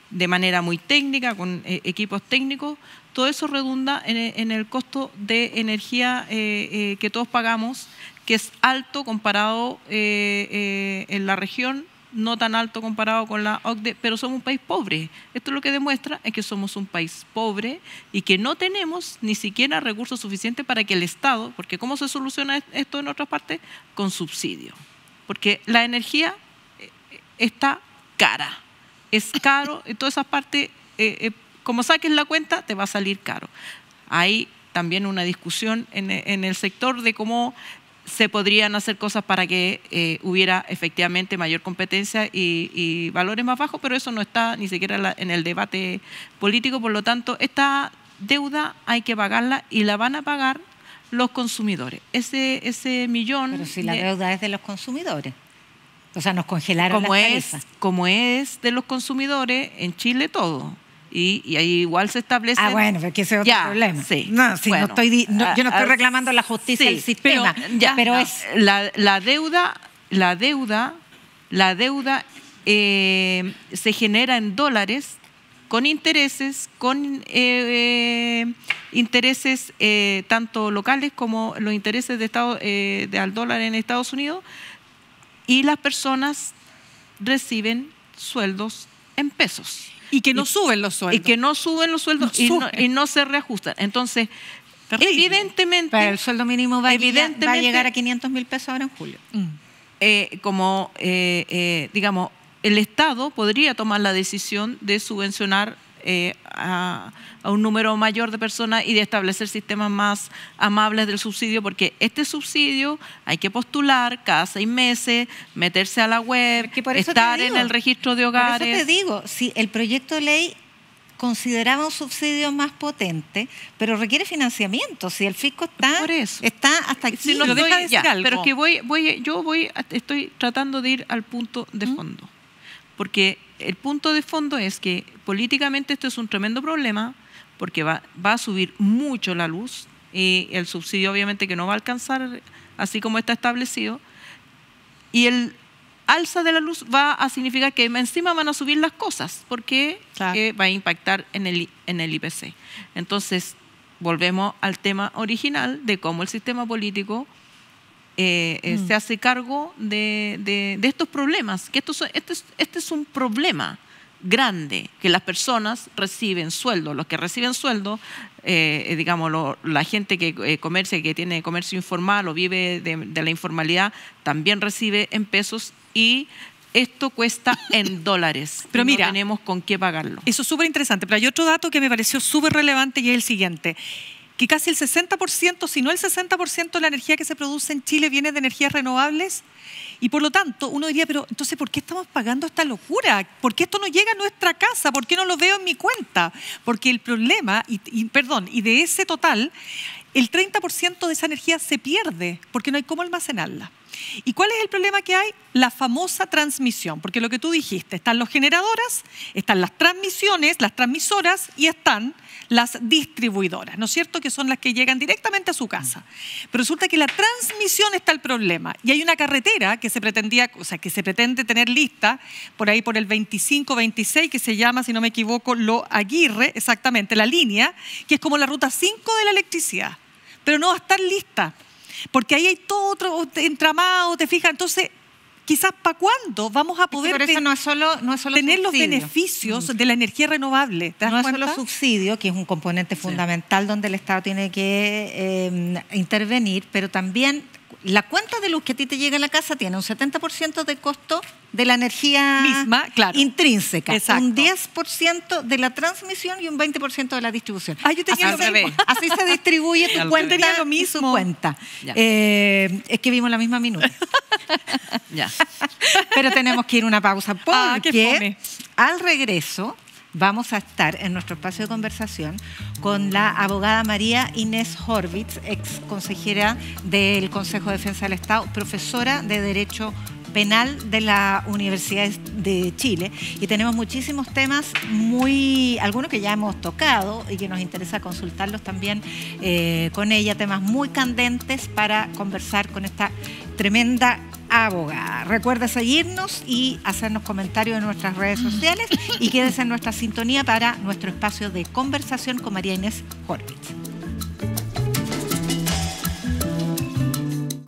de manera muy técnica, con equipos técnicos, todo eso redunda en el costo de energía que todos pagamos, que es alto comparado en la región no tan alto comparado con la OCDE, pero somos un país pobre. Esto lo que demuestra es que somos un país pobre y que no tenemos ni siquiera recursos suficientes para que el Estado, porque ¿cómo se soluciona esto en otras partes? Con subsidio. Porque la energía está cara, es caro, en todas esas partes, como saques la cuenta, te va a salir caro. Hay también una discusión en el sector de cómo se podrían hacer cosas para que hubiera efectivamente mayor competencia y valores más bajos, pero eso no está ni siquiera en el debate político. Por lo tanto, esta deuda hay que pagarla y la van a pagar los consumidores. Ese millón... Pero si la deuda es de los consumidores. O sea, nos congelaron las tarifas. Como es de los consumidores, en Chile todo. Y ahí igual se establece... bueno, porque ese es otro problema. Sí. No, si bueno, yo no estoy reclamando la justicia del sistema, pero es... La deuda se genera en dólares con intereses, tanto locales como los intereses al dólar en Estados Unidos, y las personas reciben sueldos en pesos. Y que no suben los sueldos. Y que no suben los sueldos y no se reajustan. Entonces, evidentemente... Pero el sueldo mínimo va a llegar a 500.000 pesos ahora en julio. Digamos, el Estado podría tomar la decisión de subvencionar a un número mayor de personas y de establecer sistemas más amables del subsidio, porque este subsidio hay que postular cada 6 meses, meterse a la web, estar en el registro de hogares. Por eso te digo, si el proyecto de ley consideraba un subsidio más potente, pero requiere financiamiento, si el fisco está hasta aquí. Si no pero que estoy tratando de ir al punto de fondo, porque el punto de fondo es que políticamente esto es un tremendo problema, porque va a subir mucho la luz y el subsidio obviamente que no va a alcanzar así como está establecido, y el alza de la luz va a significar que encima van a subir las cosas, porque va a impactar en el IPC. Entonces volvemos al tema original de cómo el sistema político se hace cargo de estos problemas, que este es un problema grande, que las personas reciben sueldo. Los que reciben sueldo, digamos, la gente que comercia, que tiene comercio informal o vive de la informalidad, también recibe en pesos, y esto cuesta en dólares. Pero mira, no tenemos con qué pagarlo. Eso es súper interesante, pero hay otro dato que me pareció súper relevante y es el siguiente: que casi el 60%, si no el 60% de la energía que se produce en Chile viene de energías renovables, y por lo tanto uno diría, pero entonces ¿por qué estamos pagando esta locura? ¿Por qué esto no llega a nuestra casa? ¿Por qué no lo veo en mi cuenta? Porque el problema, y de ese total, el 30% de esa energía se pierde porque no hay cómo almacenarla. ¿Y cuál es el problema que hay? La famosa transmisión, porque lo que tú dijiste, están los generadoras, están las transmisiones, las transmisoras, y están las distribuidoras, ¿no es cierto?, que son las que llegan directamente a su casa. Pero resulta que la transmisión está el problema, y hay una carretera que se pretende tener lista por ahí por el 25-26, que se llama, si no me equivoco, Lo Aguirre, exactamente, la línea, que es como la ruta 5 de la electricidad, pero no va a estar lista, porque ahí hay todo otro entramado, ¿te fijas? Entonces, quizás ¿para cuándo vamos a poder eso no es solo tener los beneficios de la energía renovable? No es solo subsidio, que es un componente fundamental donde el Estado tiene que intervenir, pero también la cuenta de luz que a ti te llega a la casa tiene un 70% de costo de la energía misma, intrínseca, exacto, un 10% de la transmisión y un 20% de la distribución. Yo tenía así se distribuye tu cuenta y su cuenta. Es que vimos la misma minuta. Ya. Pero tenemos que ir a una pausa porque al regreso vamos a estar en nuestro espacio de conversación con la abogada María Inés Horvitz, ex consejera del Consejo de Defensa del Estado, profesora de Derecho Penal de la Universidad de Chile, y tenemos muchísimos temas, algunos que ya hemos tocado y que nos interesa consultarlos también con ella, temas muy candentes para conversar con esta tremenda abogada. Recuerda seguirnos y hacernos comentarios en nuestras redes sociales, y quédese en nuestra sintonía para nuestro espacio de conversación con María Inés Horvitz.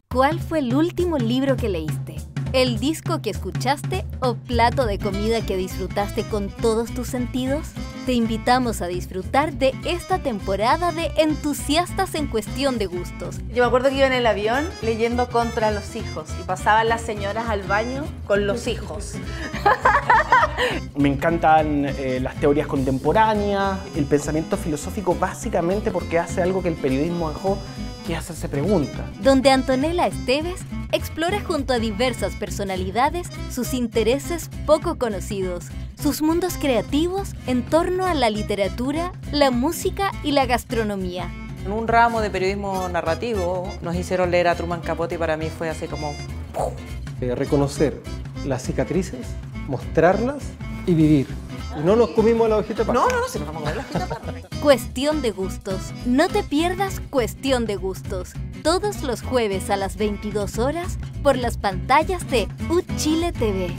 ¿Cuál fue el último libro que leíste? ¿El disco que escuchaste o plato de comida que disfrutaste con todos tus sentidos? Te invitamos a disfrutar de esta temporada de Entusiastas en Cuestión de Gustos. Yo me acuerdo que iba en el avión leyendo Contra los hijos y pasaban las señoras al baño con los hijos. Me encantan las teorías contemporáneas, el pensamiento filosófico básicamente porque hace algo que el periodismo dejó, que es hacerse preguntas. Donde Antonella Esteves explora junto a diversas personalidades sus intereses poco conocidos, sus mundos creativos en torno a la literatura, la música y la gastronomía. En un ramo de periodismo narrativo nos hicieron leer a Truman Capote y para mí fue así como... reconocer las cicatrices, mostrarlas y vivir. Y no nos comimos la hojita de paja. No, se nos vamos a comer la hojita de paja. Cuestión de Gustos. No te pierdas Cuestión de Gustos. Todos los jueves a las 22 horas por las pantallas de UChile TV.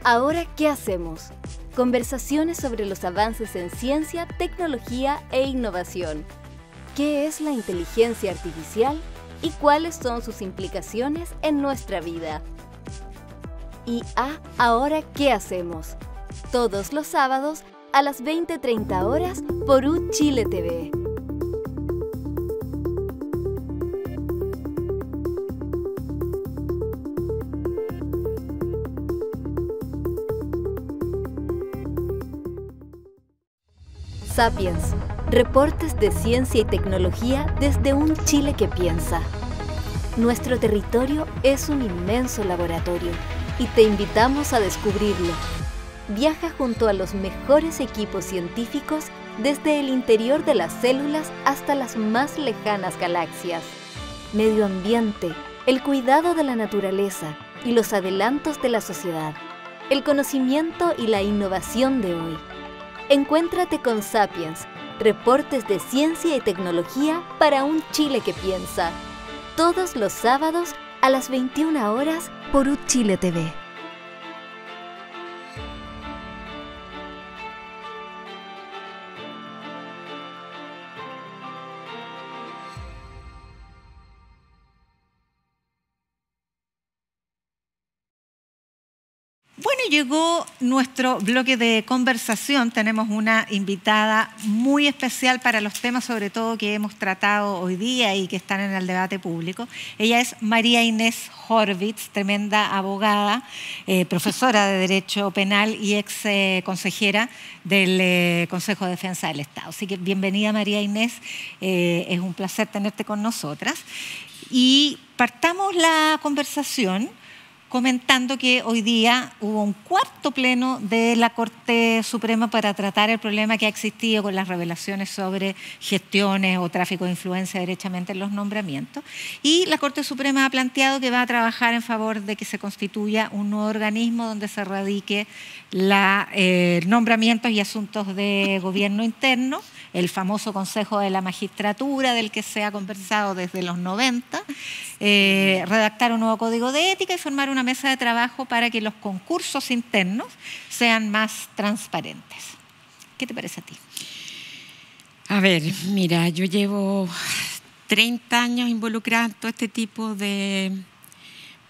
¿Ahora qué hacemos? Conversaciones sobre los avances en ciencia, tecnología e innovación. ¿Qué es la inteligencia artificial y cuáles son sus implicaciones en nuestra vida? ¿Ahora qué hacemos? Todos los sábados a las 20:30 horas por UChile TV. Sapiens, reportes de ciencia y tecnología desde un Chile que piensa. Nuestro territorio es un inmenso laboratorio y te invitamos a descubrirlo. Viaja junto a los mejores equipos científicos desde el interior de las células hasta las más lejanas galaxias. Medio ambiente, el cuidado de la naturaleza y los adelantos de la sociedad. El conocimiento y la innovación de hoy. Encuéntrate con Sapiens, reportes de ciencia y tecnología para un Chile que piensa. Todos los sábados a las 21 horas por UChile TV. Bueno, llegó nuestro bloque de conversación. Tenemos una invitada muy especial para los temas, sobre todo, que hemos tratado hoy día y que están en el debate público. Ella es María Inés Horvitz, tremenda abogada, profesora de Derecho Penal y ex consejera del Consejo de Defensa del Estado. Así que bienvenida, María Inés. Es un placer tenerte con nosotras. Y partamos la conversación comentando que hoy día hubo un cuarto pleno de la Corte Suprema para tratar el problema que ha existido con las revelaciones sobre gestiones o tráfico de influencia derechamente en los nombramientos. Y la Corte Suprema ha planteado que va a trabajar en favor de que se constituya un nuevo organismo donde se radique nombramientos y asuntos de gobierno interno, el famoso Consejo de la Magistratura del que se ha conversado desde los 90, redactar un nuevo código de ética y formar una mesa de trabajo para que los concursos internos sean más transparentes. ¿Qué te parece a ti? A ver, mira, yo llevo 30 años involucrada en todo este tipo de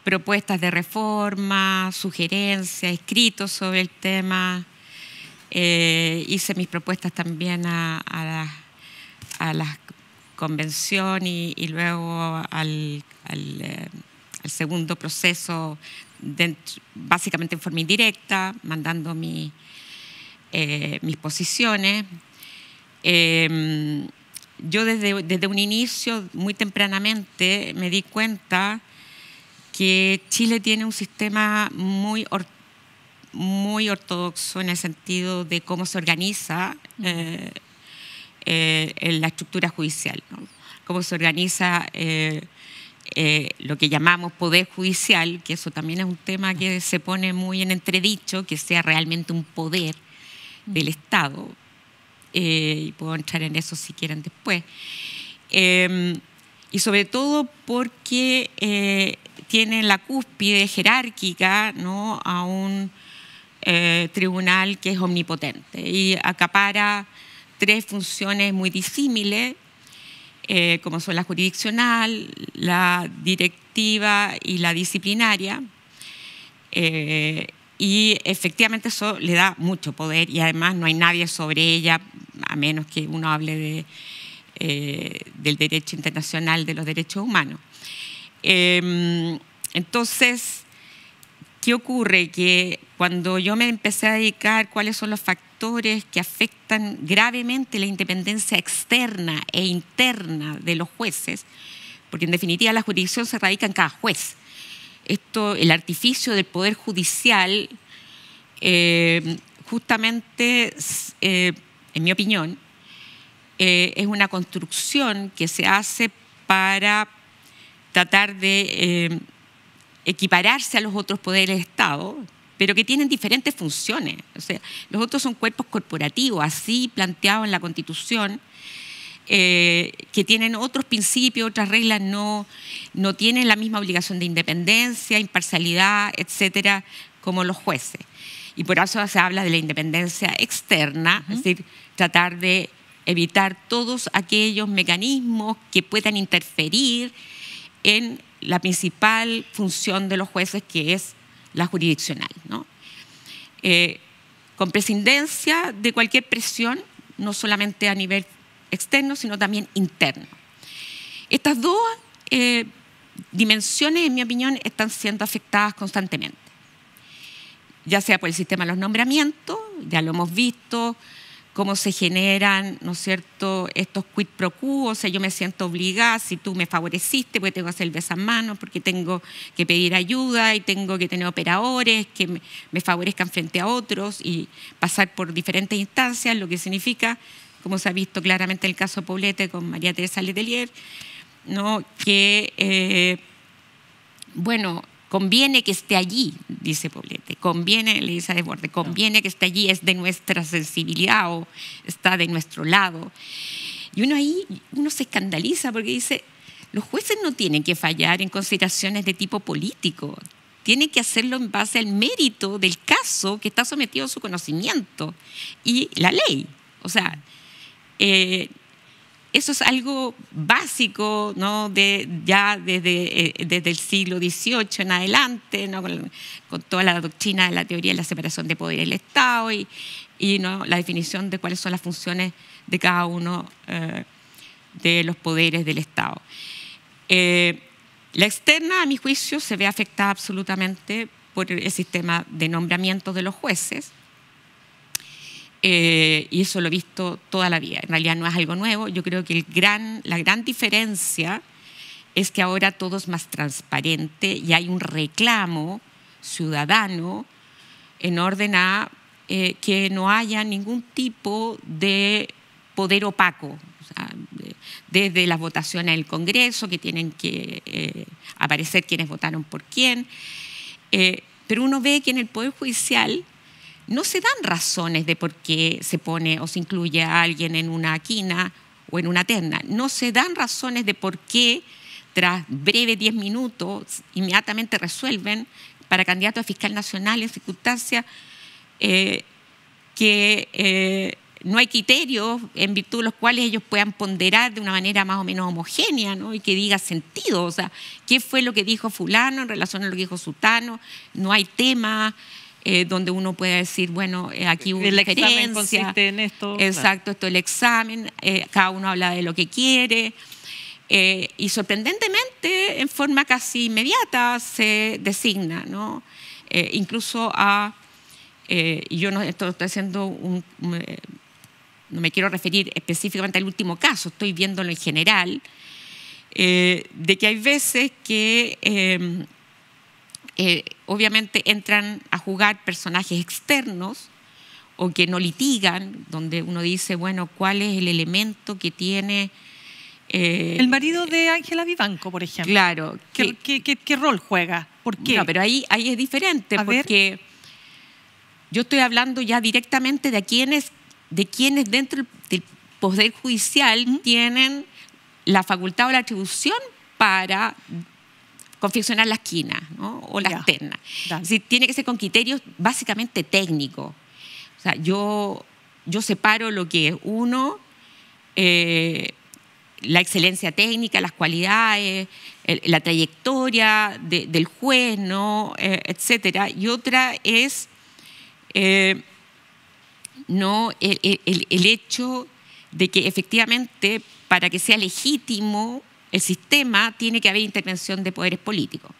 propuestas de reforma, sugerencias, escritos sobre el tema. Hice mis propuestas también a la convención y luego al segundo proceso, básicamente en forma indirecta, mandando mis posiciones. Yo desde un inicio, muy tempranamente, me di cuenta que Chile tiene un sistema muy ortodoxo en el sentido de cómo se organiza la estructura judicial, ¿no? Cómo se organiza lo que llamamos poder judicial, que eso también es un tema que se pone muy en entredicho, que sea realmente un poder del Estado. Y puedo entrar en eso si quieren después. y sobre todo porque tiene en la cúspide jerárquica, ¿no?, a un tribunal que es omnipotente y acapara 3 funciones muy disímiles, como son la jurisdiccional, la directiva y la disciplinaria, y efectivamente eso le da mucho poder y además no hay nadie sobre ella, a menos que uno hable del derecho internacional de los derechos humanos. Entonces, ¿qué ocurre? Que cuando yo me empecé a dedicar cuáles son los factores que afectan gravemente la independencia externa e interna de los jueces, porque en definitiva la jurisdicción se radica en cada juez. El artificio del Poder Judicial, justamente, en mi opinión, es una construcción que se hace para tratar de equipararse a los otros poderes del Estado, pero que tienen diferentes funciones. O sea, los otros son cuerpos corporativos, así planteados en la Constitución, que tienen otros principios, otras reglas, no tienen la misma obligación de independencia, imparcialidad, etcétera, como los jueces. Y por eso se habla de la independencia externa, es decir, tratar de evitar todos aquellos mecanismos que puedan interferir en la principal función de los jueces, que es la jurisdiccional, ¿no? Con prescindencia de cualquier presión, no solamente a nivel externo, sino también interno. Estas 2 dimensiones, en mi opinión, están siendo afectadas constantemente, ya sea por el sistema de los nombramientos, ya lo hemos visto, cómo se generan, ¿no es cierto?, estos quid pro quo, o sea, yo me siento obligada, si tú me favoreciste, porque tengo que hacer el besamanos, porque tengo que pedir ayuda y tengo que tener operadores que me favorezcan frente a otros y pasar por diferentes instancias, lo que significa, como se ha visto claramente en el caso Poblete con María Teresa Letelier, ¿no?, que, bueno, conviene que esté allí, dice Poblete, conviene, le dice a Desbordes, conviene que esté allí, es de nuestra sensibilidad o está de nuestro lado. Y uno se escandaliza porque dice, los jueces no tienen que fallar en consideraciones de tipo político, tienen que hacerlo en base al mérito del caso que está sometido a su conocimiento y la ley. O sea, eso es algo básico, ¿no?, ya desde el siglo XVIII en adelante, ¿no?, con toda la doctrina de la teoría de la separación de poder del Estado y ¿no?, la definición de cuáles son las funciones de cada uno de los poderes del Estado. La externa, a mi juicio, se ve afectada absolutamente por el sistema de nombramiento de los jueces. Y eso lo he visto toda la vida. En realidad no es algo nuevo. Yo creo que la gran diferencia es que ahora todo es más transparente y hay un reclamo ciudadano en orden a que no haya ningún tipo de poder opaco. O sea, desde las votaciones del Congreso, que tienen que aparecer quienes votaron por quién. Pero uno ve que en el Poder Judicial no se dan razones de por qué se pone o se incluye a alguien en una quina o en una terna. No se dan razones de por qué, tras breves 10 minutos, inmediatamente resuelven para candidatos a fiscal nacional en circunstancias que no hay criterios en virtud de los cuales ellos puedan ponderar de una manera más o menos homogénea, ¿no?, y que diga sentido. O sea, ¿qué fue lo que dijo fulano en relación a lo que dijo sutano? No hay tema donde uno pueda decir, bueno, aquí hubo diferencia. El examen consiste en esto. Exacto, claro. Esto es el examen, cada uno habla de lo que quiere. Y sorprendentemente, en forma casi inmediata, se designa, ¿no? Incluso yo no estoy haciendo no me quiero referir específicamente al último caso, estoy viéndolo en general, de que hay veces que obviamente entran a jugar personajes externos o que no litigan, donde uno dice, bueno, ¿cuál es el elemento que tiene? El marido de Ángela Vivanco, por ejemplo. Claro. ¿Qué rol juega? ¿Por qué? No, pero ahí es diferente, porque yo estoy hablando ya directamente de quienes dentro del Poder Judicial tienen la facultad o la atribución para confeccionar las quinas, ¿no? O las ternas. Es decir, tiene que ser con criterios básicamente técnicos. O sea, yo separo lo que es uno, la excelencia técnica, las cualidades, la trayectoria del juez, ¿no? Etcétera. Y otra es no el hecho de que efectivamente para que sea legítimo el sistema tiene que haber intervención de poderes políticos,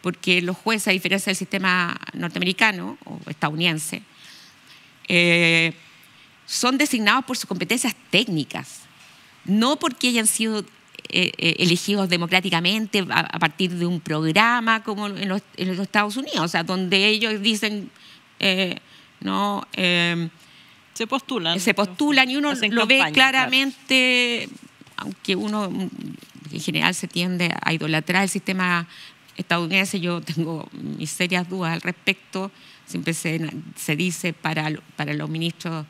porque los jueces, a diferencia del sistema norteamericano o estadounidense, son designados por sus competencias técnicas, no porque hayan sido elegidos democráticamente a partir de un programa como en los Estados Unidos, o sea, donde ellos dicen, se postulan. Se postulan y uno lo ve claramente, claro. Aunque uno en general se tiende a idolatrar el sistema estadounidense, yo tengo mis serias dudas al respecto. Siempre se dice para los ministros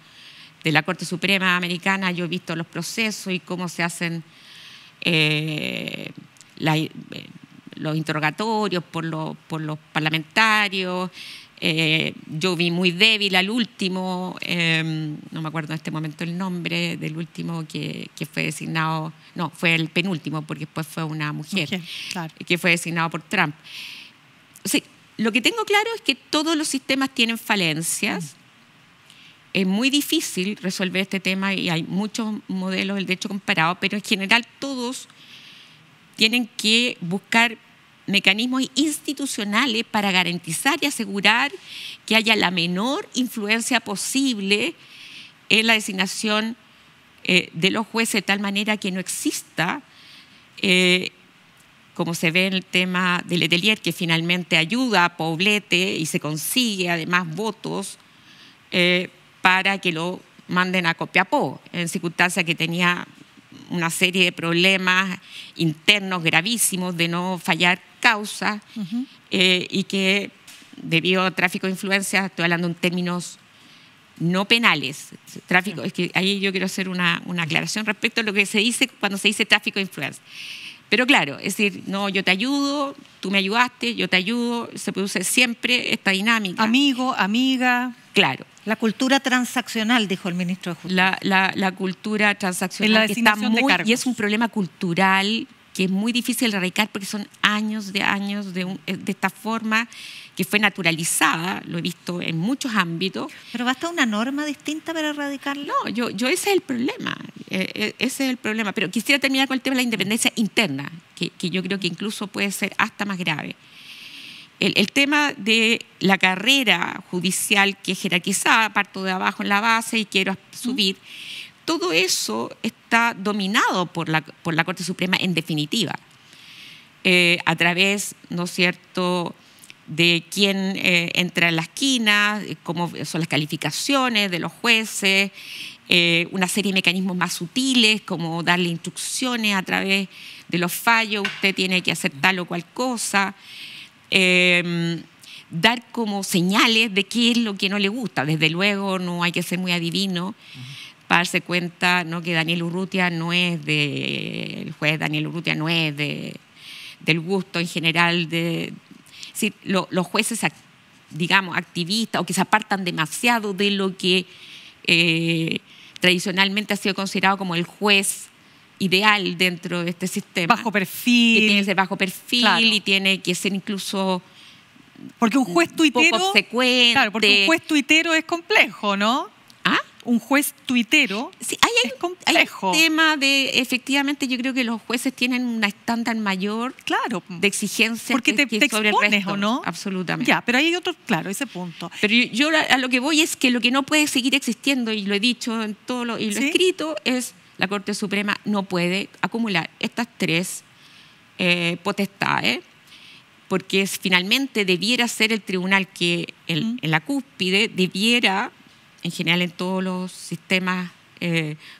de la Corte Suprema Americana, yo he visto los procesos y cómo se hacen los interrogatorios por los parlamentarios. Yo vi muy débil al último, no me acuerdo en este momento el nombre del último que fue designado, no, fue el penúltimo porque después fue una mujer claro. Que fue designado por Trump. O sea, lo que tengo claro es que todos los sistemas tienen falencias. Es muy difícil resolver este tema y hay muchos modelos del derecho comparado, pero en general todos tienen que buscar mecanismos institucionales para garantizar y asegurar que haya la menor influencia posible en la designación de los jueces, de tal manera que no exista, como se ve en el tema de Letelier, que finalmente ayuda a Poblete y se consigue además votos para que lo manden a Copiapó, en circunstancias que tenía una serie de problemas internos gravísimos de no fallar causa y que debido a tráfico de influencias, estoy hablando en términos no penales, tráfico, es que ahí yo quiero hacer una aclaración respecto a lo que se dice cuando se dice tráfico de influencias. Pero claro, es decir, no, yo te ayudo, tú me ayudaste, yo te ayudo, se produce siempre esta dinámica. Amigo, amiga. Claro. La cultura transaccional, dijo el ministro de Justicia. La cultura transaccional que está muy, y es un problema cultural que es muy difícil de erradicar porque son años de esta forma que fue naturalizada, lo he visto en muchos ámbitos. ¿Pero basta una norma distinta para erradicarla? No, ese es el problema, ese es el problema. Pero quisiera terminar con el tema de la independencia interna, que yo creo que incluso puede ser hasta más grave. El tema de la carrera judicial que es jerarquizada, parto de abajo en la base y quiero subir, todo eso está dominado por la Corte Suprema en definitiva, a través, ¿no es cierto?, de quién entra en la esquina, cómo son las calificaciones de los jueces, una serie de mecanismos más sutiles, como darle instrucciones a través de los fallos, usted tiene que hacer tal o cual cosa, dar como señales de qué es lo que no le gusta. Desde luego no hay que ser muy adivino para darse cuenta, ¿no?, que Daniel Urrutia el juez Daniel Urrutia no es del gusto en general de... Sí, los jueces, digamos, activistas o que se apartan demasiado de lo que tradicionalmente ha sido considerado como el juez ideal dentro de este sistema. Bajo perfil. Que tiene que ser bajo perfil, claro. Y tiene que ser incluso porque un juez tuitero, poco obsecuente. Claro, porque un juez tuitero es complejo, ¿no? ¿Ah? Un juez tuitero sí, es complejo. Hay un tema de, efectivamente, yo creo que los jueces tienen un estándar mayor, claro, de exigencia porque te sobre expones, el resto, ¿o no? Absolutamente. Ya, pero hay otro, claro, ese punto. Pero yo a lo que voy es que lo que no puede seguir existiendo, y lo he dicho en todo lo escrito, es la Corte Suprema no puede acumular estas tres potestades, porque finalmente debiera ser el tribunal que en la cúspide debiera, en general en todos los sistemas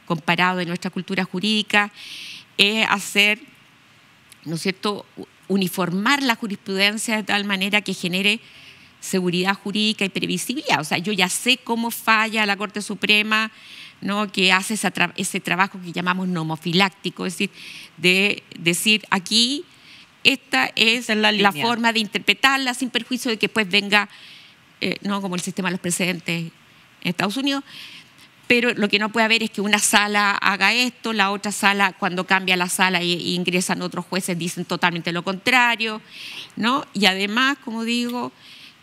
comparados de nuestra cultura jurídica, hacer, ¿no es cierto?, uniformar la jurisprudencia de tal manera que genere seguridad jurídica y previsibilidad. O sea, yo ya sé cómo falla la Corte Suprema ¿no? Que hace ese trabajo que llamamos nomofiláctico, es decir, de decir aquí esta es la forma de interpretarla sin perjuicio de que después venga, no como el sistema de los precedentes en Estados Unidos, pero lo que no puede haber es que una sala haga esto, la otra sala, cuando cambia la sala e ingresan otros jueces, dicen totalmente lo contrario, ¿no? Y además, como digo,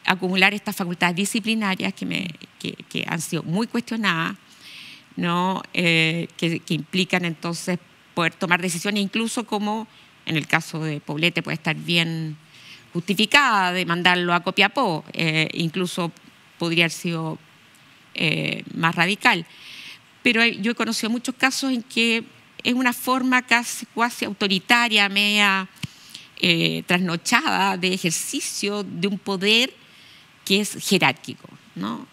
acumular estas facultades disciplinarias que han sido muy cuestionadas, ¿no? Que implican entonces poder tomar decisiones, incluso como en el caso de Poblete puede estar bien justificada de mandarlo a Copiapó, incluso podría haber sido más radical. Pero yo he conocido muchos casos en que es una forma casi autoritaria, media trasnochada de ejercicio de un poder que es jerárquico, ¿no?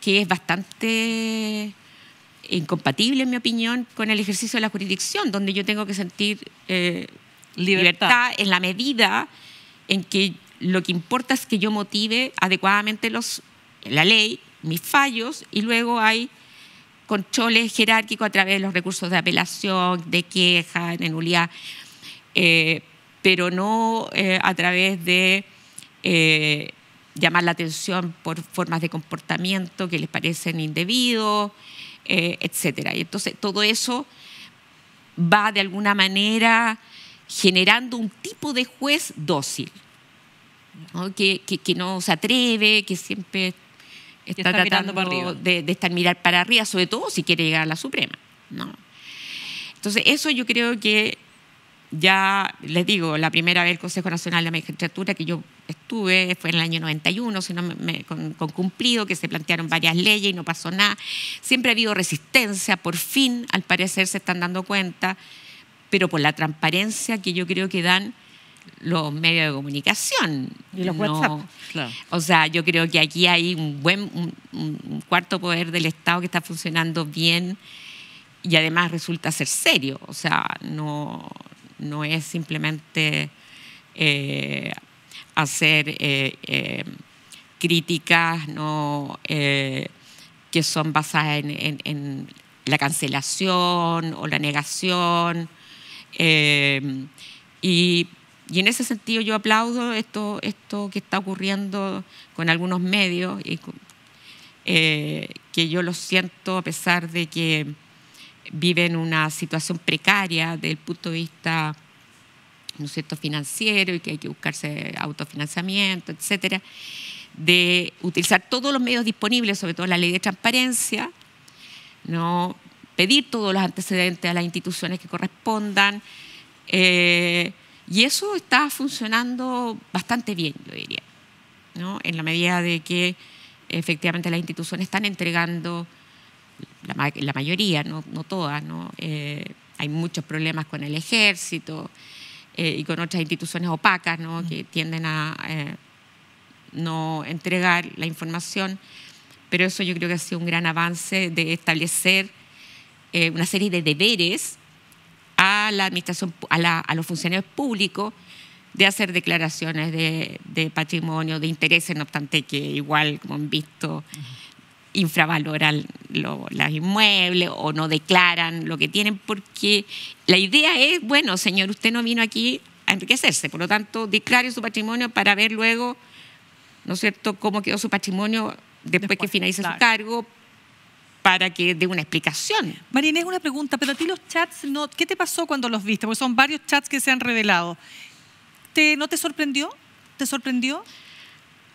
Que es bastante incompatible, en mi opinión, con el ejercicio de la jurisdicción, donde yo tengo que sentir libertad en la medida en que lo que importa es que yo motive adecuadamente la ley, mis fallos, y luego hay controles jerárquicos a través de los recursos de apelación, de queja, de nulidad, pero no a través de llamar la atención por formas de comportamiento que les parecen indebidos, etcétera. Y entonces todo eso va de alguna manera generando un tipo de juez dócil, ¿no? Que no se atreve, que siempre está tratando de estar mirar para arriba, sobre todo si quiere llegar a la Suprema, ¿no? Entonces eso yo creo que ya, les digo, la primera vez el Consejo Nacional de la Magistratura que yo estuve fue en el año 91, con cumplido, que se plantearon varias leyes y no pasó nada. Siempre ha habido resistencia, por fin, al parecer se están dando cuenta, pero por la transparencia que yo creo que dan los medios de comunicación. Y los WhatsApp. Claro. O sea, yo creo que aquí hay un cuarto poder del Estado que está funcionando bien y además resulta ser serio. O sea, no es simplemente hacer críticas que son basadas en la cancelación o la negación. Y en ese sentido yo aplaudo esto que está ocurriendo con algunos medios, que yo lo siento a pesar de que viven una situación precaria desde el punto de vista, ¿no es cierto?, financiero, y que hay que buscarse autofinanciamiento, etcétera, de utilizar todos los medios disponibles, sobre todo la ley de transparencia, ¿no?, pedir todos los antecedentes a las instituciones que correspondan, y eso está funcionando bastante bien, yo diría, ¿no?, en la medida de que efectivamente las instituciones están entregando, la mayoría, no todas, ¿no? Hay muchos problemas con el ejército y con otras instituciones opacas, ¿no?, que tienden a no entregar la información, pero eso yo creo que ha sido un gran avance de establecer una serie de deberes a la administración, a los funcionarios públicos, de hacer declaraciones de patrimonio, de intereses, no obstante que igual, como han visto, infravaloran los inmuebles o no declaran lo que tienen, porque la idea es, bueno, señor, usted no vino aquí a enriquecerse, por lo tanto, declare su patrimonio para ver luego, ¿no es cierto?, cómo quedó su patrimonio después que finalice su cargo, para que dé una explicación. María Inés, una pregunta, pero a ti los chats, ¿qué te pasó cuando los viste? Porque son varios chats que se han revelado. ¿No te sorprendió? ¿Te sorprendió?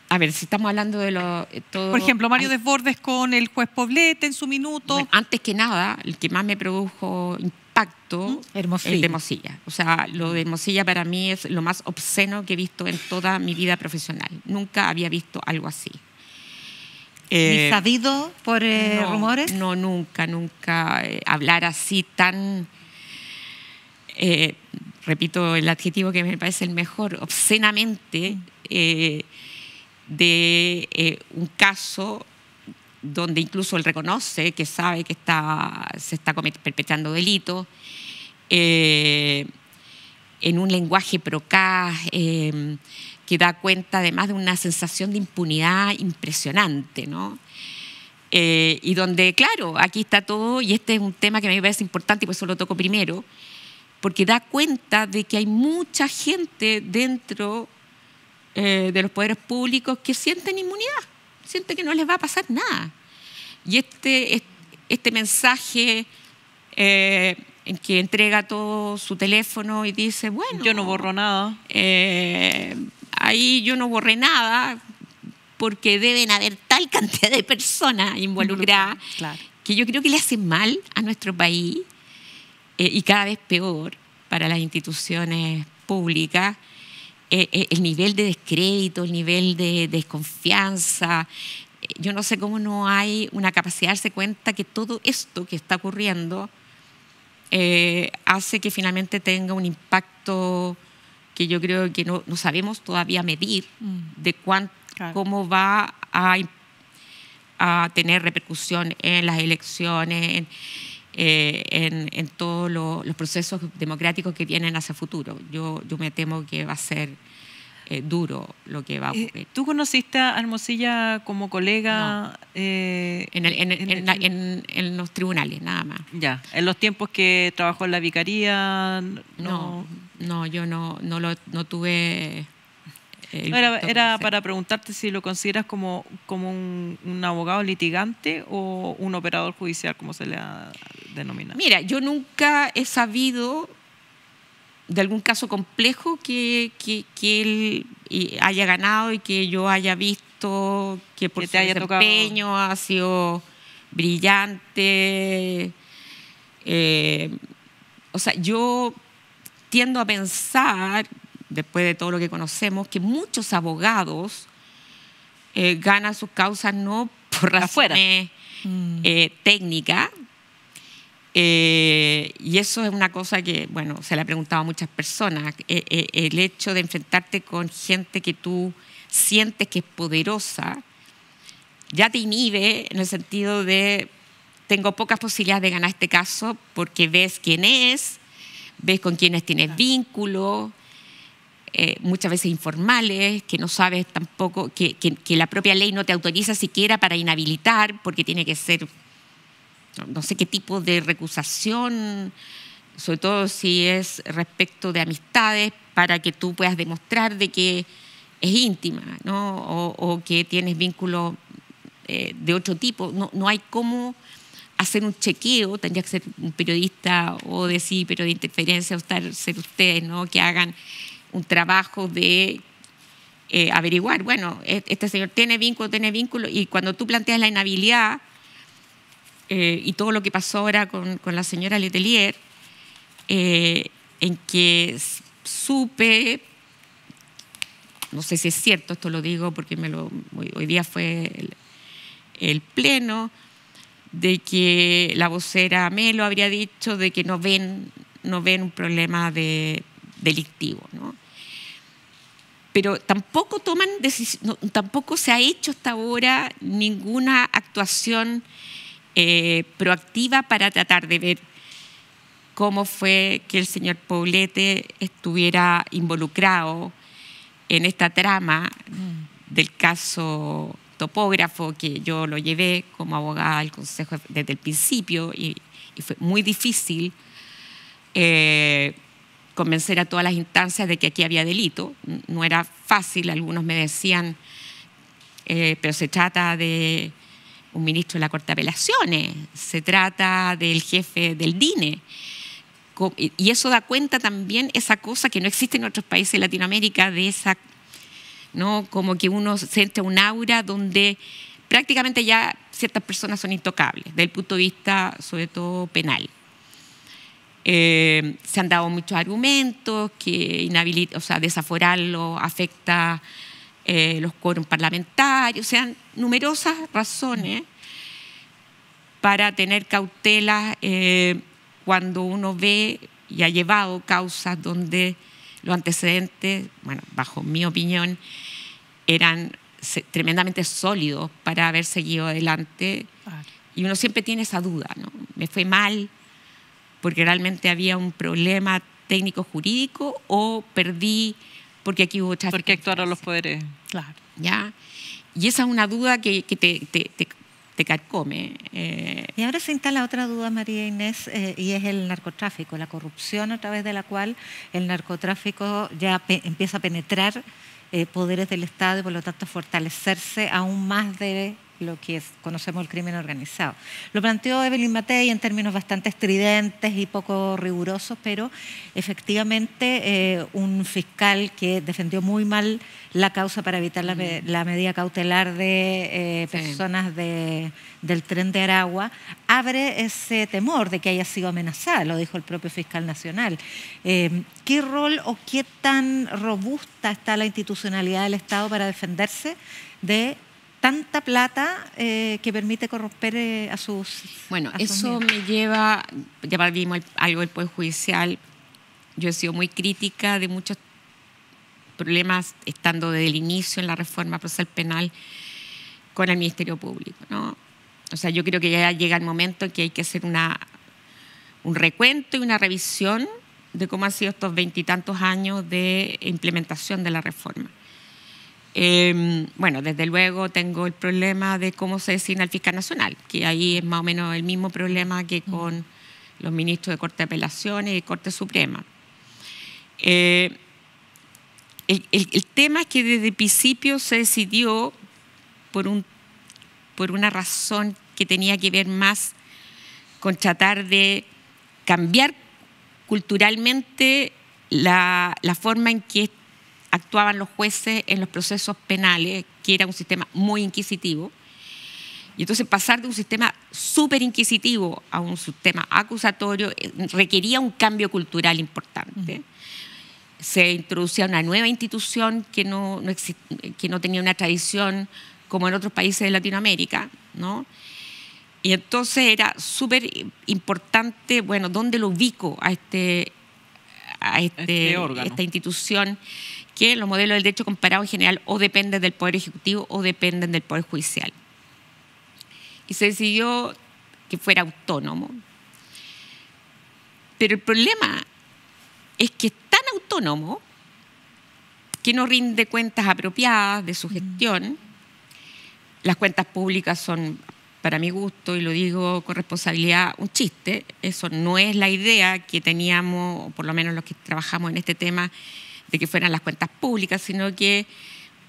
A ver, si estamos hablando de todo... Por ejemplo, Mario Desbordes con el juez Poblete en su minuto. Bueno, antes que nada, el que más me produjo impacto es el de Hermosilla. O sea, lo de Hermosilla para mí es lo más obsceno que he visto en toda mi vida profesional. Nunca había visto algo así. ¿Ni sabido por rumores? No, nunca. Hablar así tan... repito el adjetivo que me parece el mejor, obscenamente, de un caso donde incluso él reconoce que sabe que se está perpetrando delito, en un lenguaje procaz, que da cuenta además de una sensación de impunidad impresionante, ¿no? Y donde, claro, aquí está todo, y este es un tema que a mí me parece importante y por eso lo toco primero, porque da cuenta de que hay mucha gente dentro de los poderes públicos que sienten inmunidad, sienten que no les va a pasar nada. Y este mensaje en que entrega todo su teléfono y dice, bueno, yo no borro nada. Ahí yo no borré nada porque deben haber tal cantidad de personas involucradas claro, que yo creo que le hace mal a nuestro país y cada vez peor para las instituciones públicas. El nivel de descrédito, el nivel de desconfianza. Yo no sé cómo no hay una capacidad de darse cuenta que todo esto que está ocurriendo hace que finalmente tenga un impacto que yo creo que no sabemos todavía medir de cómo va a tener repercusión en las elecciones, en todos los procesos democráticos que vienen hacia futuro. Yo me temo que va a ser duro lo que va a ocurrir. ¿Tú conociste a Hermosilla como colega? No. En los tribunales, nada más. Ya, en los tiempos que trabajó en la vicaría. No, yo no tuve. Era para preguntarte si lo consideras como un abogado litigante o un operador judicial, como se le ha denominado. Mira, yo nunca he sabido de algún caso complejo que él haya ganado y que yo haya visto que por su desempeño ha sido brillante. O sea, yo tiendo a pensar, después de todo lo que conocemos, que muchos abogados ganan sus causas no por razones técnicas. Y eso es una cosa que, bueno, se le ha preguntado a muchas personas. El hecho de enfrentarte con gente que tú sientes que es poderosa ya te inhibe en el sentido de tengo pocas posibilidades de ganar este caso porque ves quién es, ves con quiénes tienes vínculos, muchas veces informales, que no sabes tampoco, que la propia ley no te autoriza siquiera para inhabilitar porque tiene que ser no sé qué tipo de recusación, sobre todo si es respecto de amistades, para que tú puedas demostrar de que es íntima, ¿no? O que tienes vínculos de otro tipo. No hay cómo hacer un chequeo, tendría que ser un periodista o decir periodista de interferencia o ser ustedes, ¿no? Que hagan un trabajo de averiguar, bueno, este señor tiene vínculo, y cuando tú planteas la inhabilidad, y todo lo que pasó ahora con la señora Letelier, en que supe, no sé si es cierto, esto lo digo porque hoy día fue el pleno, de que la vocera Melo habría dicho de que no ven un problema delictivo, ¿no? Pero tampoco tampoco se ha hecho hasta ahora ninguna actuación proactiva para tratar de ver cómo fue que el señor Poblete estuviera involucrado en esta trama del caso Topógrafo, que yo lo llevé como abogada al Consejo desde el principio y fue muy difícil convencer a todas las instancias de que aquí había delito. No era fácil, algunos me decían, pero se trata de un ministro de la Corte de Apelaciones, se trata del jefe del DINE. Y eso da cuenta también esa cosa que no existe en otros países de Latinoamérica, de esa, ¿no? Como que uno siente un aura donde prácticamente ya ciertas personas son intocables, desde el punto de vista sobre todo penal. Se han dado muchos argumentos que desaforarlo afecta los quórums parlamentarios, o sea, numerosas razones para tener cautela cuando uno ve y ha llevado causas donde los antecedentes, bueno, bajo mi opinión, eran tremendamente sólidos para haber seguido adelante. Y uno siempre tiene esa duda, ¿no? ¿Me fue mal porque realmente había un problema técnico-jurídico o perdí porque aquí hubo otras... Porque actuaron los poderes. Claro. ¿Ya? Y esa es una duda que te carcome. Y ahora se instala otra duda, María Inés, y es el narcotráfico, la corrupción a través de la cual el narcotráfico ya empieza a penetrar poderes del Estado y por lo tanto fortalecerse aún más de lo que conocemos el crimen organizado. Lo planteó Evelyn Matei en términos bastante estridentes y poco rigurosos, pero efectivamente un fiscal que defendió muy mal la causa para evitar la medida cautelar de personas del tren de Aragua, abre ese temor de que haya sido amenazada, lo dijo el propio fiscal nacional. ¿Qué rol o qué tan robusta está la institucionalidad del Estado para defenderse de tanta plata que permite corromper a sus... Bueno, eso me lleva, ya vimos algo del Poder Judicial. Yo he sido muy crítica de muchos problemas, estando desde el inicio en la reforma procesal penal con el Ministerio Público, ¿no? O sea, yo creo que ya llega el momento en que hay que hacer un recuento y una revisión de cómo han sido estos 20 y tantos años de implementación de la reforma. Bueno, desde luego tengo el problema de cómo se designa el fiscal nacional, que ahí es más o menos el mismo problema que con los ministros de Corte de Apelaciones y Corte Suprema. El tema es que desde el principio se decidió por una razón que tenía que ver más con tratar de cambiar culturalmente la forma en que actuaban los jueces en los procesos penales, que era un sistema muy inquisitivo. Y entonces pasar de un sistema súper inquisitivo a un sistema acusatorio requería un cambio cultural importante. Se introducía una nueva institución que no tenía una tradición como en otros países de Latinoamérica, ¿no? Y entonces era súper importante, bueno, ¿dónde lo ubico a esta institución? Que los modelos del derecho comparado en general o dependen del Poder Ejecutivo o dependen del Poder Judicial. Y se decidió que fuera autónomo. Pero el problema es que es tan autónomo que no rinde cuentas apropiadas de su gestión. Las cuentas públicas son, para mi gusto, y lo digo con responsabilidad, un chiste. Eso no es la idea que teníamos, o por lo menos los que trabajamos en este tema, de que fueran las cuentas públicas, sino que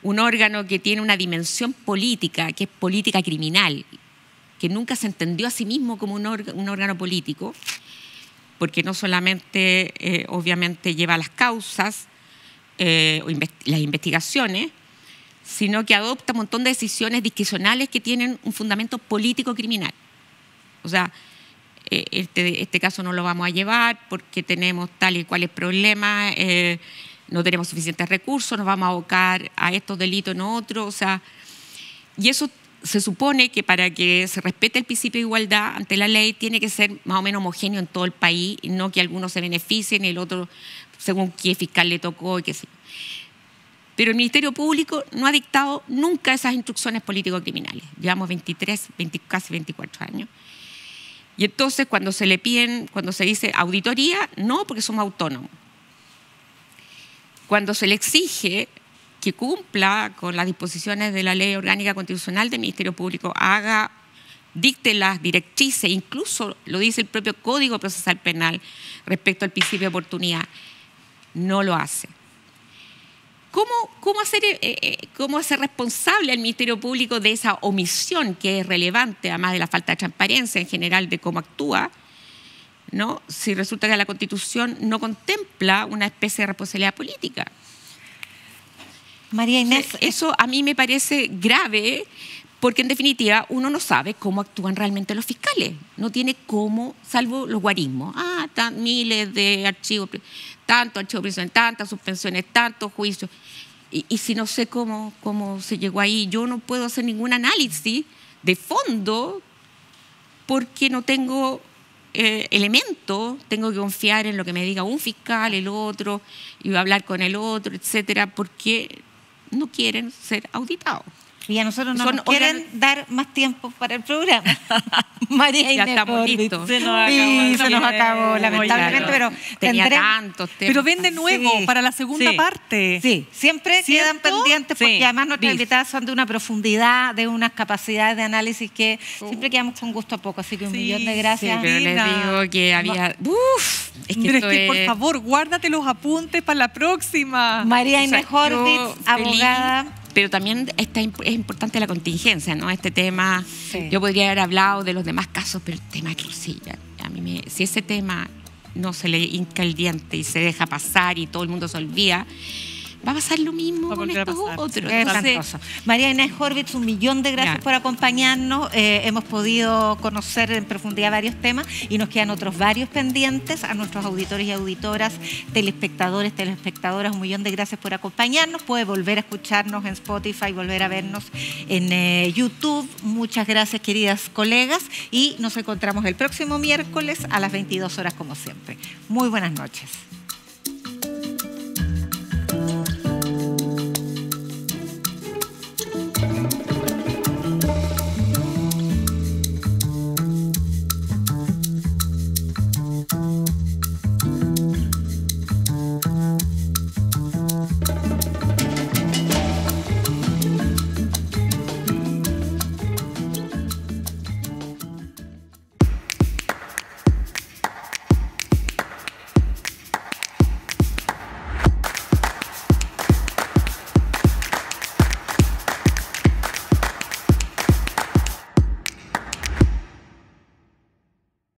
un órgano que tiene una dimensión política, que es política criminal, que nunca se entendió a sí mismo como un órgano político, porque no solamente, obviamente, lleva las causas o las investigaciones, sino que adopta un montón de decisiones discrecionales que tienen un fundamento político criminal. O sea, este caso no lo vamos a llevar porque tenemos tal y cuales problemas, no tenemos suficientes recursos, nos vamos a abocar a estos delitos, no otros. O sea, y eso se supone que para que se respete el principio de igualdad ante la ley tiene que ser más o menos homogéneo en todo el país, y no que algunos se beneficien y el otro según qué fiscal le tocó y qué sé. Pero el Ministerio Público no ha dictado nunca esas instrucciones político-criminales. Llevamos casi 24 años. Y entonces cuando se le piden, cuando se dice auditoría, no, porque somos autónomos. Cuando se le exige que cumpla con las disposiciones de la Ley Orgánica Constitucional del Ministerio Público, dicte las directrices, incluso lo dice el propio Código Procesal Penal respecto al principio de oportunidad, no lo hace. ¿Cómo hacer responsable al Ministerio Público de esa omisión que es relevante, además de la falta de transparencia en general de cómo actúa, ¿no? Si resulta que la Constitución no contempla una especie de responsabilidad política? María Inés, eso a mí me parece grave, porque en definitiva uno no sabe cómo actúan realmente los fiscales. No tiene cómo, salvo los guarismos. Miles de archivos, tantos archivos de prisión, tantas suspensiones, tantos juicios. Y si no sé cómo se llegó ahí, yo no puedo hacer ningún análisis de fondo porque no tengo elementos, tengo que confiar en lo que me diga un fiscal, el otro, y voy a hablar con el otro, etcétera, porque no quieren ser auditados. Y a nosotros no nos quieren dar más tiempo para el programa. María Inés Horvitz. Se nos acabó, lamentablemente, pero tenía tantos temas. Pero ven de nuevo para la segunda parte. Sí, siempre quedan pendientes porque además nuestras invitadas son de una profundidad, de unas capacidades de análisis que siempre quedamos con gusto a poco. Así que un millón de gracias. Pero les digo que había... es que por favor, guárdate los apuntes para la próxima. María Inés Horvitz, abogada. Pero también es importante la contingencia, ¿no? Este tema, yo podría haber hablado de los demás casos, pero el tema de Cruzilla, si ese tema no se le hinca el diente y se deja pasar y todo el mundo se olvida, va a pasar lo mismo con estos otros. María Inés Horvitz, un millón de gracias por acompañarnos. Hemos podido conocer en profundidad varios temas y nos quedan otros varios pendientes. A nuestros auditores y auditoras, telespectadores, telespectadoras, un millón de gracias por acompañarnos. Puede volver a escucharnos en Spotify, volver a vernos en YouTube. Muchas gracias, queridas colegas, y nos encontramos el próximo miércoles a las 22 horas como siempre. Muy buenas noches.